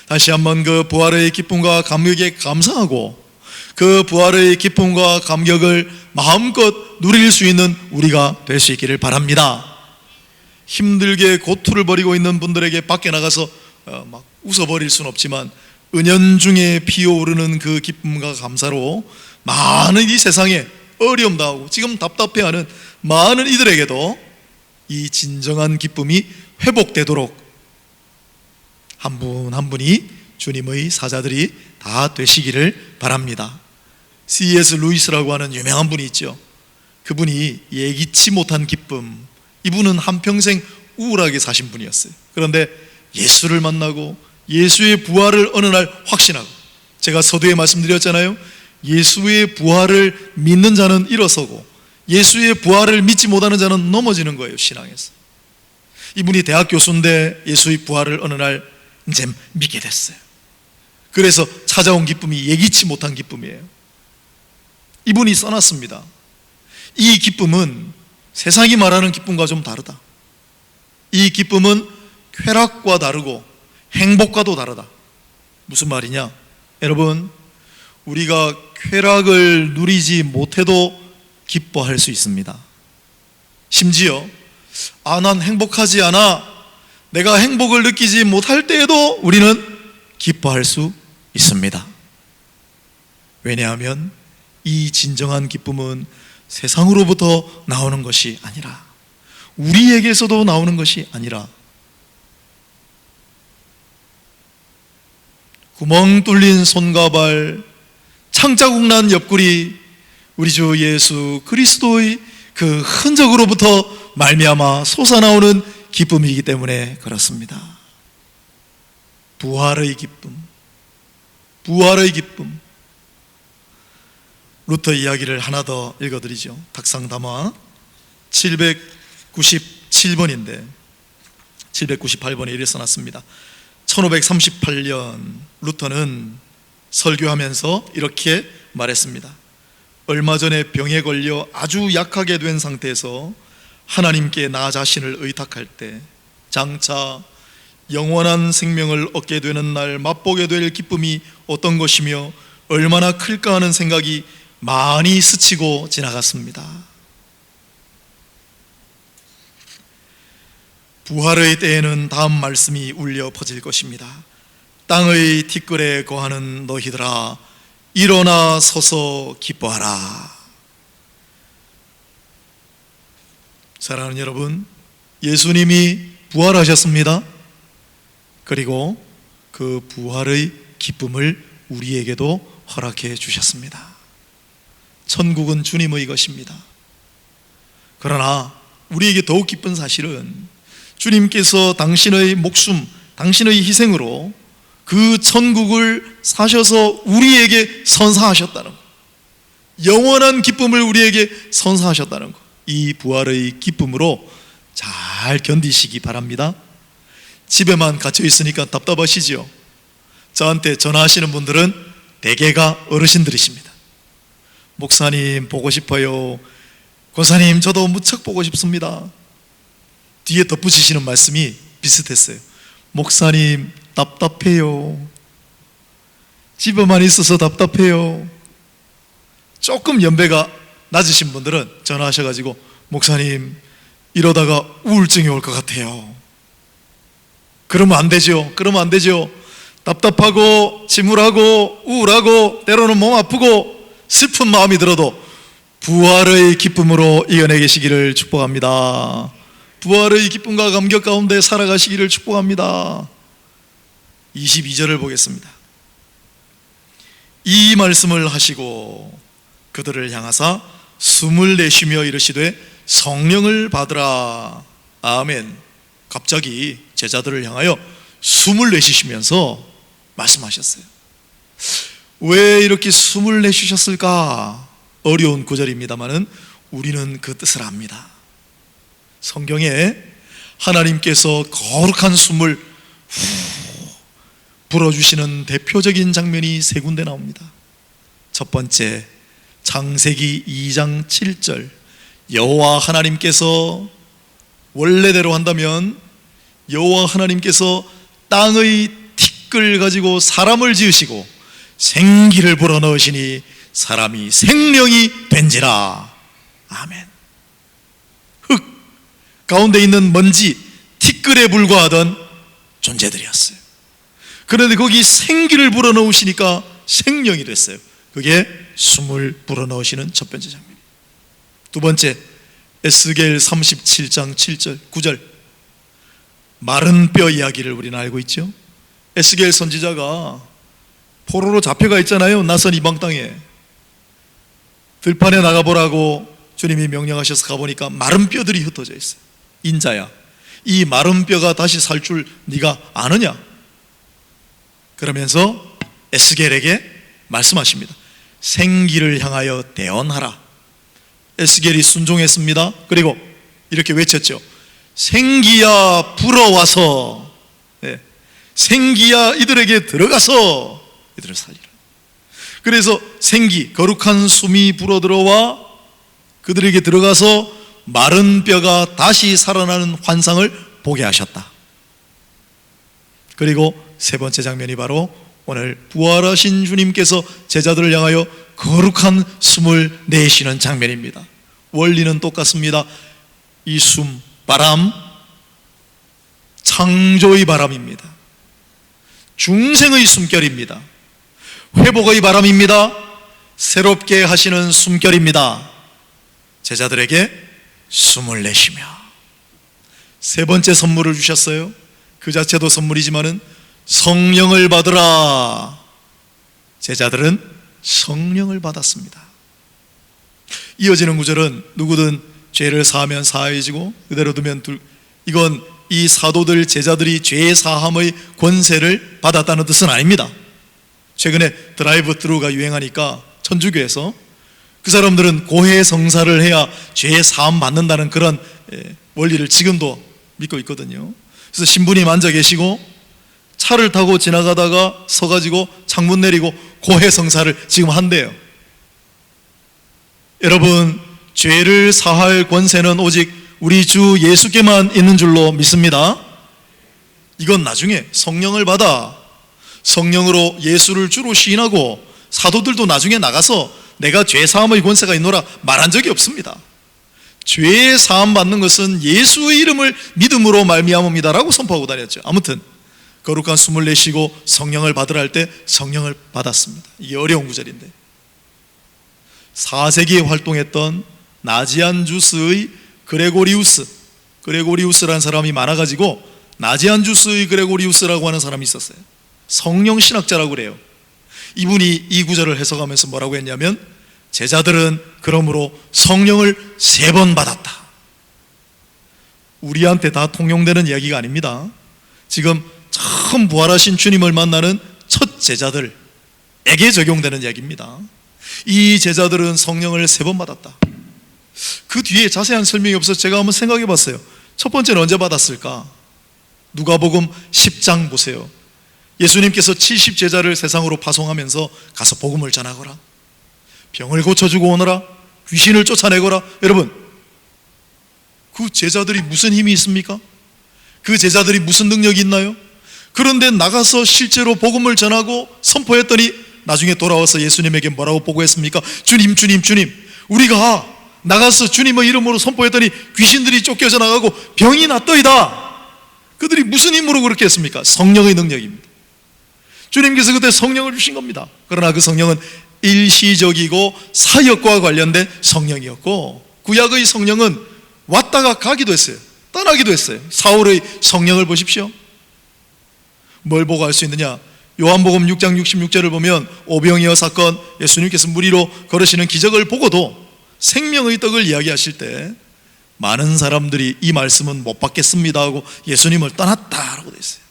다시 한번 그 부활의 기쁨과 감격에 감사하고 그 부활의 기쁨과 감격을 마음껏 누릴 수 있는 우리가 될 수 있기를 바랍니다. 힘들게 고투를 벌이고 있는 분들에게 밖에 나가서 막 웃어버릴 수는 없지만, 은연중에 피어오르는 그 기쁨과 감사로 많은 이 세상에 어려움 당하고 지금 답답해하는 많은 이들에게도 이 진정한 기쁨이 회복되도록 한 분 한 분이 주님의 사자들이 다 되시기를 바랍니다. C.S. 루이스라고 하는 유명한 분이 있죠. 그분이 예기치 못한 기쁨, 이분은 한평생 우울하게 사신 분이었어요. 그런데 예수를 만나고 예수의 부활을 어느 날 확신하고, 제가 서두에 말씀드렸잖아요. 예수의 부활을 믿는 자는 일어서고 예수의 부활을 믿지 못하는 자는 넘어지는 거예요, 신앙에서. 이분이 대학 교수인데 예수의 부활을 어느 날 이제 믿게 됐어요. 그래서 찾아온 기쁨이 예기치 못한 기쁨이에요. 이분이 써놨습니다. 이 기쁨은 세상이 말하는 기쁨과 좀 다르다. 이 기쁨은 쾌락과 다르고 행복과도 다르다. 무슨 말이냐? 여러분, 우리가 쾌락을 누리지 못해도 기뻐할 수 있습니다. 심지어 난 행복하지 않아, 내가 행복을 느끼지 못할 때에도 우리는 기뻐할 수 있습니다. 왜냐하면 이 진정한 기쁨은 세상으로부터 나오는 것이 아니라, 우리에게서도 나오는 것이 아니라, 구멍 뚫린 손과 발, 창자국 난 옆구리, 우리 주 예수 그리스도의 그 흔적으로부터 말미암아 솟아나오는 기쁨이기 때문에 그렇습니다. 부활의 기쁨, 부활의 기쁨. 루터 이야기를 하나 더 읽어드리죠. 탁상담화 797번인데 798번에 이래 써놨습니다. 1538년 루터는 설교하면서 이렇게 말했습니다. 얼마 전에 병에 걸려 아주 약하게 된 상태에서 하나님께 나 자신을 의탁할 때 장차 영원한 생명을 얻게 되는 날 맛보게 될 기쁨이 어떤 것이며 얼마나 클까 하는 생각이 많이 스치고 지나갔습니다. 부활의 때에는 다음 말씀이 울려 퍼질 것입니다. 땅의 티끌에 거하는 너희들아 일어나 서서 기뻐하라. 사랑하는 여러분, 예수님이 부활하셨습니다. 그리고 그 부활의 기쁨을 우리에게도 허락해 주셨습니다. 천국은 주님의 것입니다. 그러나 우리에게 더욱 기쁜 사실은 주님께서 당신의 목숨, 당신의 희생으로 그 천국을 사셔서 우리에게 선사하셨다는 것, 영원한 기쁨을 우리에게 선사하셨다는 것, 이 부활의 기쁨으로 잘 견디시기 바랍니다. 집에만 갇혀 있으니까 답답하시죠? 저한테 전화하시는 분들은 대개가 어르신들이십니다. 목사님 보고 싶어요. 권사님 저도 무척 보고 싶습니다. 뒤에 덧붙이시는 말씀이 비슷했어요. 목사님 답답해요. 집에만 있어서 답답해요. 조금 연배가 낮으신 분들은 전화하셔가지고 목사님 이러다가 우울증이 올 것 같아요. 그러면 안 되죠. 그러면 안 되죠. 답답하고 침울하고 우울하고 때로는 몸 아프고 슬픈 마음이 들어도 부활의 기쁨으로 이겨내 계시기를 축복합니다. 부활의 기쁨과 감격 가운데 살아가시기를 축복합니다. 22절을 보겠습니다. 이 말씀을 하시고 그들을 향하사 숨을 내쉬며 이르시되 성령을 받으라. 아멘. 갑자기 제자들을 향하여 숨을 내쉬시면서 말씀하셨어요. 왜 이렇게 숨을 내쉬셨을까? 어려운 구절입니다마는 우리는 그 뜻을 압니다. 성경에 하나님께서 거룩한 숨을 불어주시는 대표적인 장면이 세 군데 나옵니다. 첫 번째, 창세기 2장 7절. 여호와 하나님께서, 원래대로 한다면 여호와 하나님께서 땅의 티끌 가지고 사람을 지으시고 생기를 불어넣으시니 사람이 생명이 된지라. 아멘. 흙 가운데 있는 먼지, 티끌에 불과하던 존재들이었어요. 그런데 거기 생기를 불어넣으시니까 생명이 됐어요. 그게 숨을 불어넣으시는 첫 번째 장면이에요. 두 번째, 에스겔 37장 7절 9절. 마른 뼈 이야기를 우리는 알고 있죠. 에스겔 선지자가 포로로 잡혀가 있잖아요. 낯선 이방 땅에. 들판에 나가보라고 주님이 명령하셔서 가보니까 마른 뼈들이 흩어져 있어요. 인자야, 이 마른 뼈가 다시 살 줄 네가 아느냐? 그러면서 에스겔에게 말씀하십니다. 생기를 향하여 대언하라. 에스겔이 순종했습니다. 그리고 이렇게 외쳤죠. 생기야 불어와서, 생기야 이들에게 들어가서 이들을 살리라. 그래서 생기, 거룩한 숨이 불어들어와 그들에게 들어가서 마른 뼈가 다시 살아나는 환상을 보게 하셨다. 그리고 세 번째 장면이 바로 오늘 부활하신 주님께서 제자들을 향하여 거룩한 숨을 내쉬는 장면입니다. 원리는 똑같습니다. 이 숨, 바람, 창조의 바람입니다. 중생의 숨결입니다. 회복의 바람입니다. 새롭게 하시는 숨결입니다. 제자들에게 숨을 내쉬며 세 번째 선물을 주셨어요. 그 자체도 선물이지만은 성령을 받으라. 제자들은 성령을 받았습니다. 이어지는 구절은 누구든 죄를 사하면 사해지고 그대로 두면 이건 이 사도들 제자들이 죄 사함의 권세를 받았다는 뜻은 아닙니다. 최근에 드라이브 트루가 유행하니까 천주교에서 그 사람들은 고해 성사를 해야 죄 사함 받는다는 그런 원리를 지금도 믿고 있거든요. 그래서 신부님 앉아 계시고 차를 타고 지나가다가 서가지고 창문 내리고 고해 성사를 지금 한대요. 여러분, 죄를 사할 권세는 오직 우리 주 예수께만 있는 줄로 믿습니다. 이건 나중에 성령을 받아 성령으로 예수를 주로 시인하고 사도들도 나중에 나가서 내가 죄 사함의 권세가 있노라 말한 적이 없습니다. 죄 사함 받는 것은 예수의 이름을 믿음으로 말미암음이다라고 선포하고 다녔죠. 아무튼 거룩한 숨을 내쉬고 성령을 받으라 할 때 성령을 받았습니다. 이게 어려운 구절인데 4세기에 활동했던 나지안주스의 그레고리우스라는 사람이 많아가지고 나지안주스의 그레고리우스라고 하는 사람이 있었어요. 성령 신학자라고 그래요. 이분이 이 구절을 해석하면서 뭐라고 했냐면 제자들은 그러므로 성령을 3번 받았다. 우리한테 다 통용되는 이야기가 아닙니다. 지금 처음 부활하신 주님을 만나는 첫 제자들에게 적용되는 이야기입니다. 이 제자들은 성령을 3번 받았다. 그 뒤에 자세한 설명이 없어서 제가 한번 생각해 봤어요. 첫 번째는 언제 받았을까? 누가복음 10장 보세요. 예수님께서 70제자를 세상으로 파송하면서 가서 복음을 전하거라, 병을 고쳐주고 오너라, 귀신을 쫓아내거라. 여러분, 그 제자들이 무슨 힘이 있습니까? 그 제자들이 무슨 능력이 있나요? 그런데 나가서 실제로 복음을 전하고 선포했더니 나중에 돌아와서 예수님에게 뭐라고 보고했습니까? 주님, 우리가 나가서 주님의 이름으로 선포했더니 귀신들이 쫓겨져 나가고 병이 낫더이다. 그들이 무슨 힘으로 그렇게 했습니까? 성령의 능력입니다. 주님께서 그때 성령을 주신 겁니다. 그러나 그 성령은 일시적이고 사역과 관련된 성령이었고, 구약의 성령은 왔다가 가기도 했어요. 떠나기도 했어요. 사울의 성령을 보십시오. 뭘 보고 알 수 있느냐? 요한복음 6장 66절을 보면 오병이어 사건, 예수님께서 물 위로 걸으시는 기적을 보고도 생명의 떡을 이야기하실 때 많은 사람들이 이 말씀은 못 받겠습니다 하고 예수님을 떠났다라고 되어 있어요.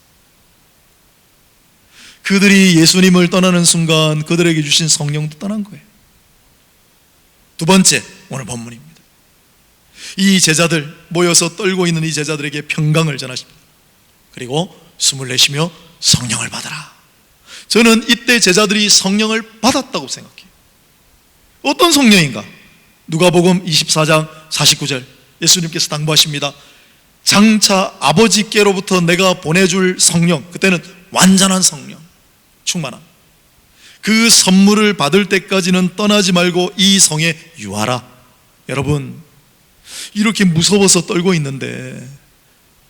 그들이 예수님을 떠나는 순간 그들에게 주신 성령도 떠난 거예요. 두 번째, 오늘 본문입니다. 이 제자들, 모여서 떨고 있는 이 제자들에게 평강을 전하십니다. 그리고 숨을 내쉬며 성령을 받아라. 저는 이때 제자들이 성령을 받았다고 생각해요. 어떤 성령인가? 누가복음 24장 49절 예수님께서 당부하십니다. 장차 아버지께로부터 내가 보내줄 성령, 그때는 완전한 성령, 충만함, 그 선물을 받을 때까지는 떠나지 말고 이 성에 유하라. 여러분, 이렇게 무서워서 떨고 있는데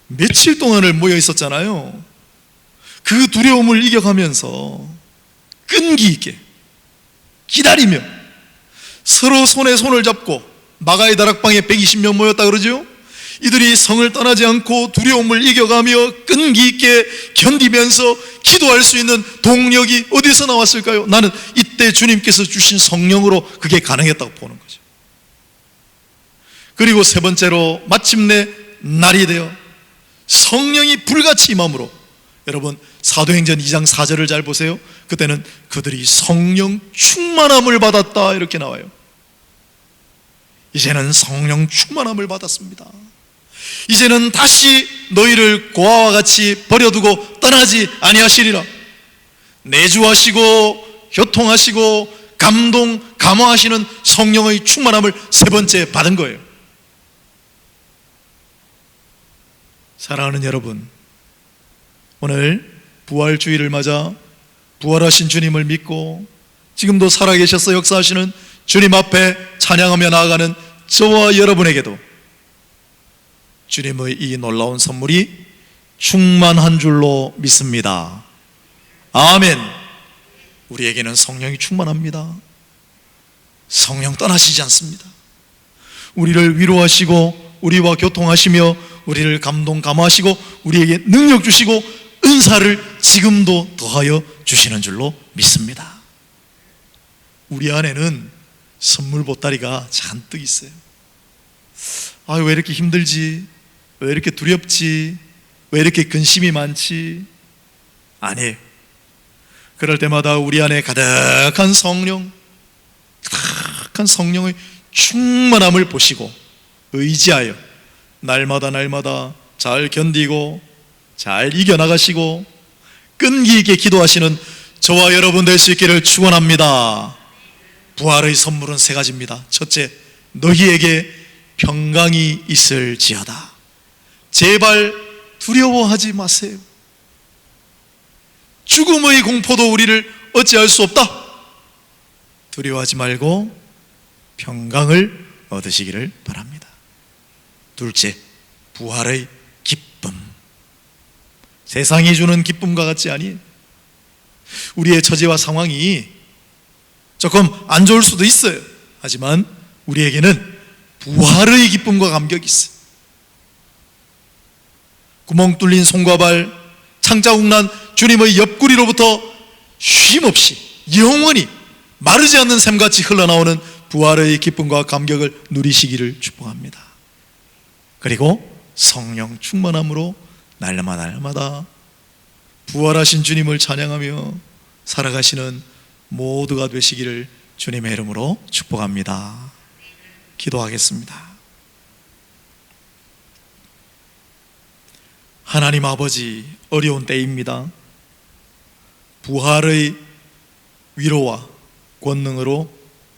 며칠 동안을 모여 있었잖아요. 그 두려움을 이겨가면서 끈기 있게 기다리며 서로 손에 손을 잡고, 마가의 다락방에 120명 모였다 그러죠. 이들이 성을 떠나지 않고 두려움을 이겨가며 끈기 있게 견디면서 기도할 수 있는 동력이 어디서 나왔을까요? 나는 이때 주님께서 주신 성령으로 그게 가능했다고 보는 거죠. 그리고 세 번째로 마침내 날이 되어 성령이 불같이 임함으로, 여러분 사도행전 2장 4절을 잘 보세요. 그때는 그들이 성령 충만함을 받았다 이렇게 나와요. 이제는 성령 충만함을 받았습니다. 이제는 다시 너희를 고아와 같이 버려두고 떠나지 아니하시리라. 내주하시고 교통하시고 감화하시는 성령의 충만함을 세 번째 받은 거예요. 사랑하는 여러분, 오늘 부활주의를 맞아 부활하신 주님을 믿고 지금도 살아계셔서 역사하시는 주님 앞에 찬양하며 나아가는 저와 여러분에게도 주님의 이 놀라운 선물이 충만한 줄로 믿습니다. 아멘. 우리에게는 성령이 충만합니다. 성령 떠나시지 않습니다. 우리를 위로하시고 우리와 교통하시며 우리를 감화하시고 우리에게 능력 주시고 은사를 지금도 더하여 주시는 줄로 믿습니다. 우리 안에는 선물 보따리가 잔뜩 있어요. 아, 왜 이렇게 힘들지? 왜 이렇게 두렵지? 왜 이렇게 근심이 많지? 아니에요. 그럴 때마다 우리 안에 가득한 성령의 충만함을 보시고 의지하여 날마다 잘 견디고 잘 이겨나가시고 끈기 있게 기도하시는 저와 여러분 될 수 있기를 축원합니다. 부활의 선물은 세 가지입니다. 첫째, 너희에게 평강이 있을지어다. 제발 두려워하지 마세요. 죽음의 공포도 우리를 어찌할 수 없다. 두려워하지 말고 평강을 얻으시기를 바랍니다. 둘째, 부활의 기쁨. 세상이 주는 기쁨과 같지 아니, 우리의 처지와 상황이 조금 안 좋을 수도 있어요. 하지만 우리에게는 부활의 기쁨과 감격이 있어요. 구멍 뚫린 손과 발, 창자국 난 주님의 옆구리로부터 쉼없이 영원히 마르지 않는 샘같이 흘러나오는 부활의 기쁨과 감격을 누리시기를 축복합니다. 그리고 성령 충만함으로 날마다 부활하신 주님을 찬양하며 살아가시는 모두가 되시기를 주님의 이름으로 축복합니다. 기도하겠습니다. 하나님 아버지, 어려운 때입니다. 부활의 위로와 권능으로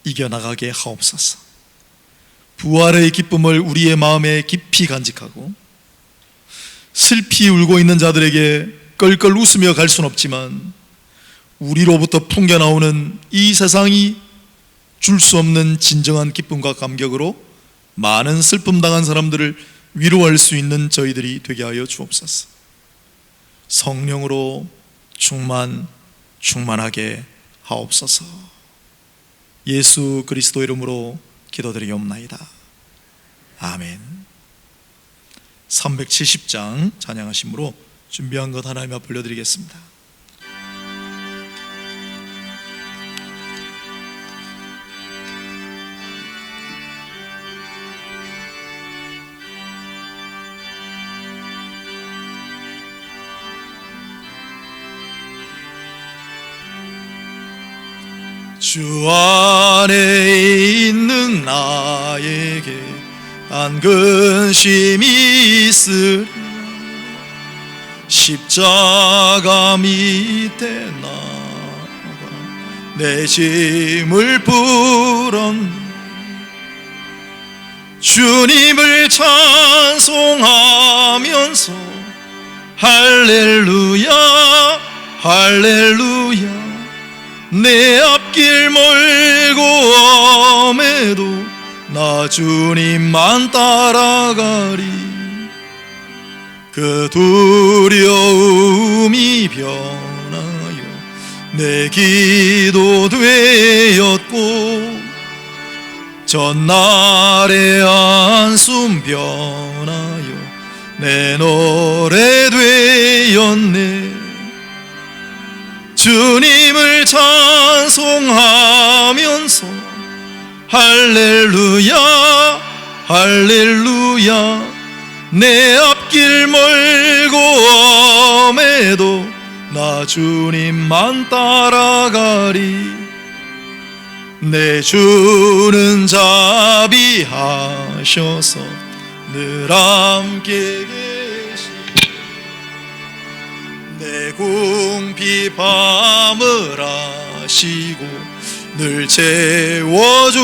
이겨나가게 하옵소서. 부활의 기쁨을 우리의 마음에 깊이 간직하고 슬피 울고 있는 자들에게 껄껄 웃으며 갈 수는 없지만 우리로부터 풍겨나오는 이 세상이 줄 수 없는 진정한 기쁨과 감격으로 많은 슬픔 당한 사람들을 위로할 수 있는 저희들이 되게 하여 주옵소서. 성령으로 충만하게 하옵소서. 예수 그리스도 이름으로 기도드리옵나이다. 아멘. 370장 찬양하심으로 준비한 것 하나님 앞에 올려드리겠습니다. 주 안에 있는 나에게 안 근심이 있으리 십자가 밑에 나가 내 짐을 풀었네. 주님을 찬송하면서 할렐루야 할렐루야 내 앞길 멀고 엄해도 나 주님만 따라가리. 그 두려움이 변하여 내 기도 되었고 전날의 한숨 변하여 내 노래 되었네. 주님을 찬송하면서 할렐루야 할렐루야 내 앞길 멀고 엄해도 나 주님만 따라가리. 내 주는 자비하셔서 늘 함께 계시고 내 궁핍 밤을 아시고 늘 채워주시네.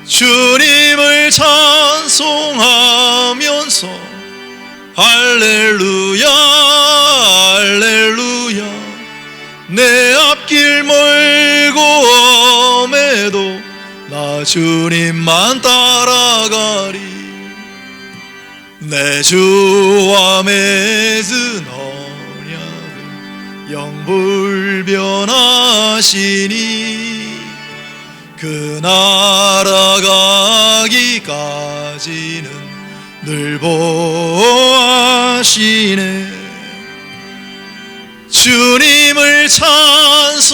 주님을 찬송하면서 할렐루야 할렐루야 내 앞길 멀고 엄해도 나 주님만 따라가리. 내 주와 맺은 언약은 영불변하시니 그 나라 가기까지는 늘 보호하시네. 주 주님을 찬송하면서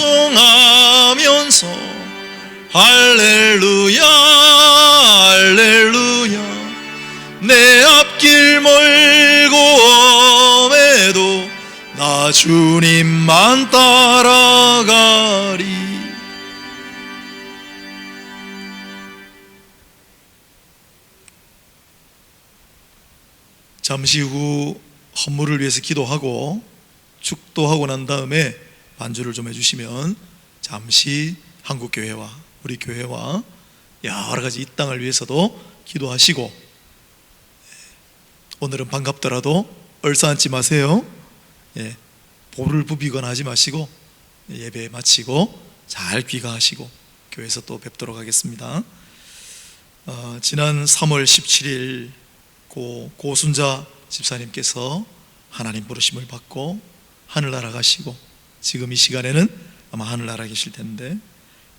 할렐루야 할렐루야 내 앞길 멀고 엄해도 나 주님만 따라가리. 잠시 후 헌물을 위해서 기도하고 축도하고 난 다음에 반주를 좀 해주시면 잠시 한국교회와 우리 교회와 여러 가지 이 땅을 위해서도 기도하시고, 오늘은 반갑더라도 얼싸앉지 마세요. 볼을 부비거나 하지 마시고 예배 마치고 잘 귀가하시고 교회에서 또 뵙도록 하겠습니다. 지난 3월 17일 고순자 집사님께서 하나님 부르심을 받고 하늘나라 가시고, 지금 이 시간에는 아마 하늘나라 계실 텐데,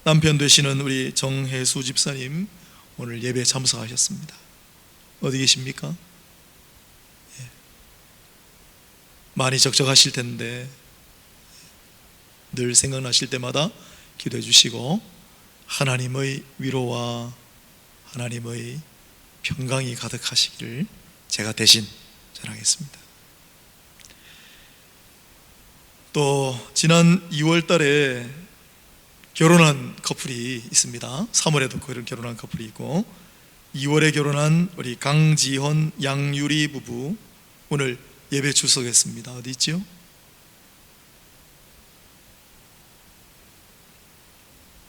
남편 되시는 우리 정혜수 집사님 오늘 예배에 참석하셨습니다. 어디 계십니까? 많이 적적하실 텐데 늘 생각나실 때마다 기도해 주시고 하나님의 위로와 하나님의 평강이 가득하시기를 제가 대신 전하겠습니다. 또 지난 2월 달에 결혼한 커플이 있습니다. 3월에도 결혼한 커플이 있고 2월에 결혼한 우리 강지헌, 양유리 부부 오늘 예배 출석했습니다. 어디 있죠?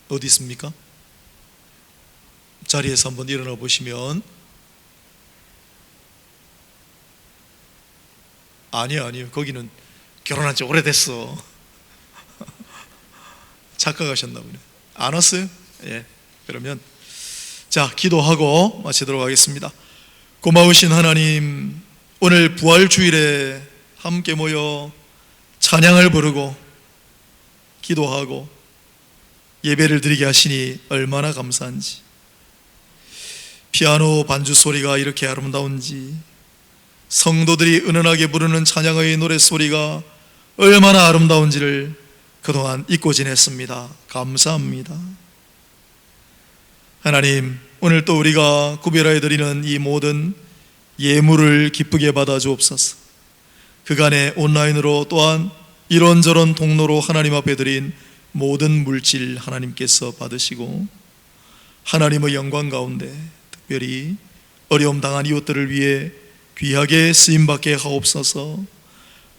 어디 있습니까? 자리에서 한번 일어나 보시면, 아니요 거기는 결혼한 지 오래됐어. 착각하셨나 보네. 안 왔어요? 예. 그러면 자, 기도하고 마치도록 하겠습니다. 고마우신 하나님, 오늘 부활주일에 함께 모여 찬양을 부르고 기도하고 예배를 드리게 하시니 얼마나 감사한지, 피아노 반주 소리가 이렇게 아름다운지, 성도들이 은은하게 부르는 찬양의 노랫소리가 얼마나 아름다운지를 그동안 잊고 지냈습니다. 감사합니다. 하나님, 오늘 또 우리가 구별하여 드리는 이 모든 예물을 기쁘게 받아 주옵소서. 그간에 온라인으로 또한 이런저런 통로로 하나님 앞에 드린 모든 물질 하나님께서 받으시고, 하나님의 영광 가운데 특별히 어려움 당한 이웃들을 위해 귀하게 쓰임받게 하옵소서.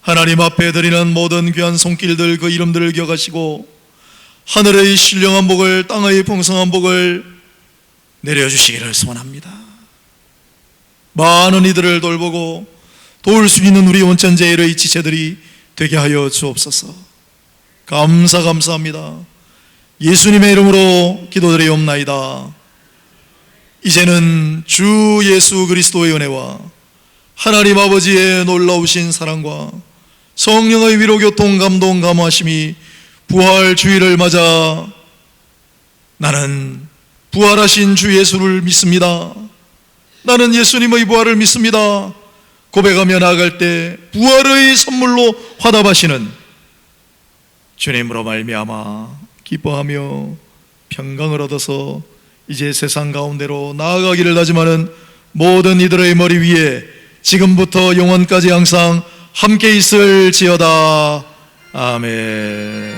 하나님 앞에 드리는 모든 귀한 손길들, 그 이름들을 기억하시고 하늘의 신령한 복을, 땅의 풍성한 복을 내려주시기를 소원합니다. 많은 이들을 돌보고 도울 수 있는 우리 온천제일의 지체들이 되게 하여 주옵소서. 감사합니다. 예수님의 이름으로 기도드리옵나이다. 이제는 주 예수 그리스도의 은혜와 하나님 아버지의 놀라우신 사랑과 성령의 위로, 교통, 감동, 감화심이 부활 주일을 맞아 나는 부활하신 주 예수를 믿습니다. 나는 예수님의 부활을 믿습니다. 고백하며 나아갈 때 부활의 선물로 화답하시는 주님으로 말미암아 기뻐하며 평강을 얻어서 이제 세상 가운데로 나아가기를 다짐하는 모든 이들의 머리 위에 지금부터 영원까지 항상 함께 있을지어다. 아멘.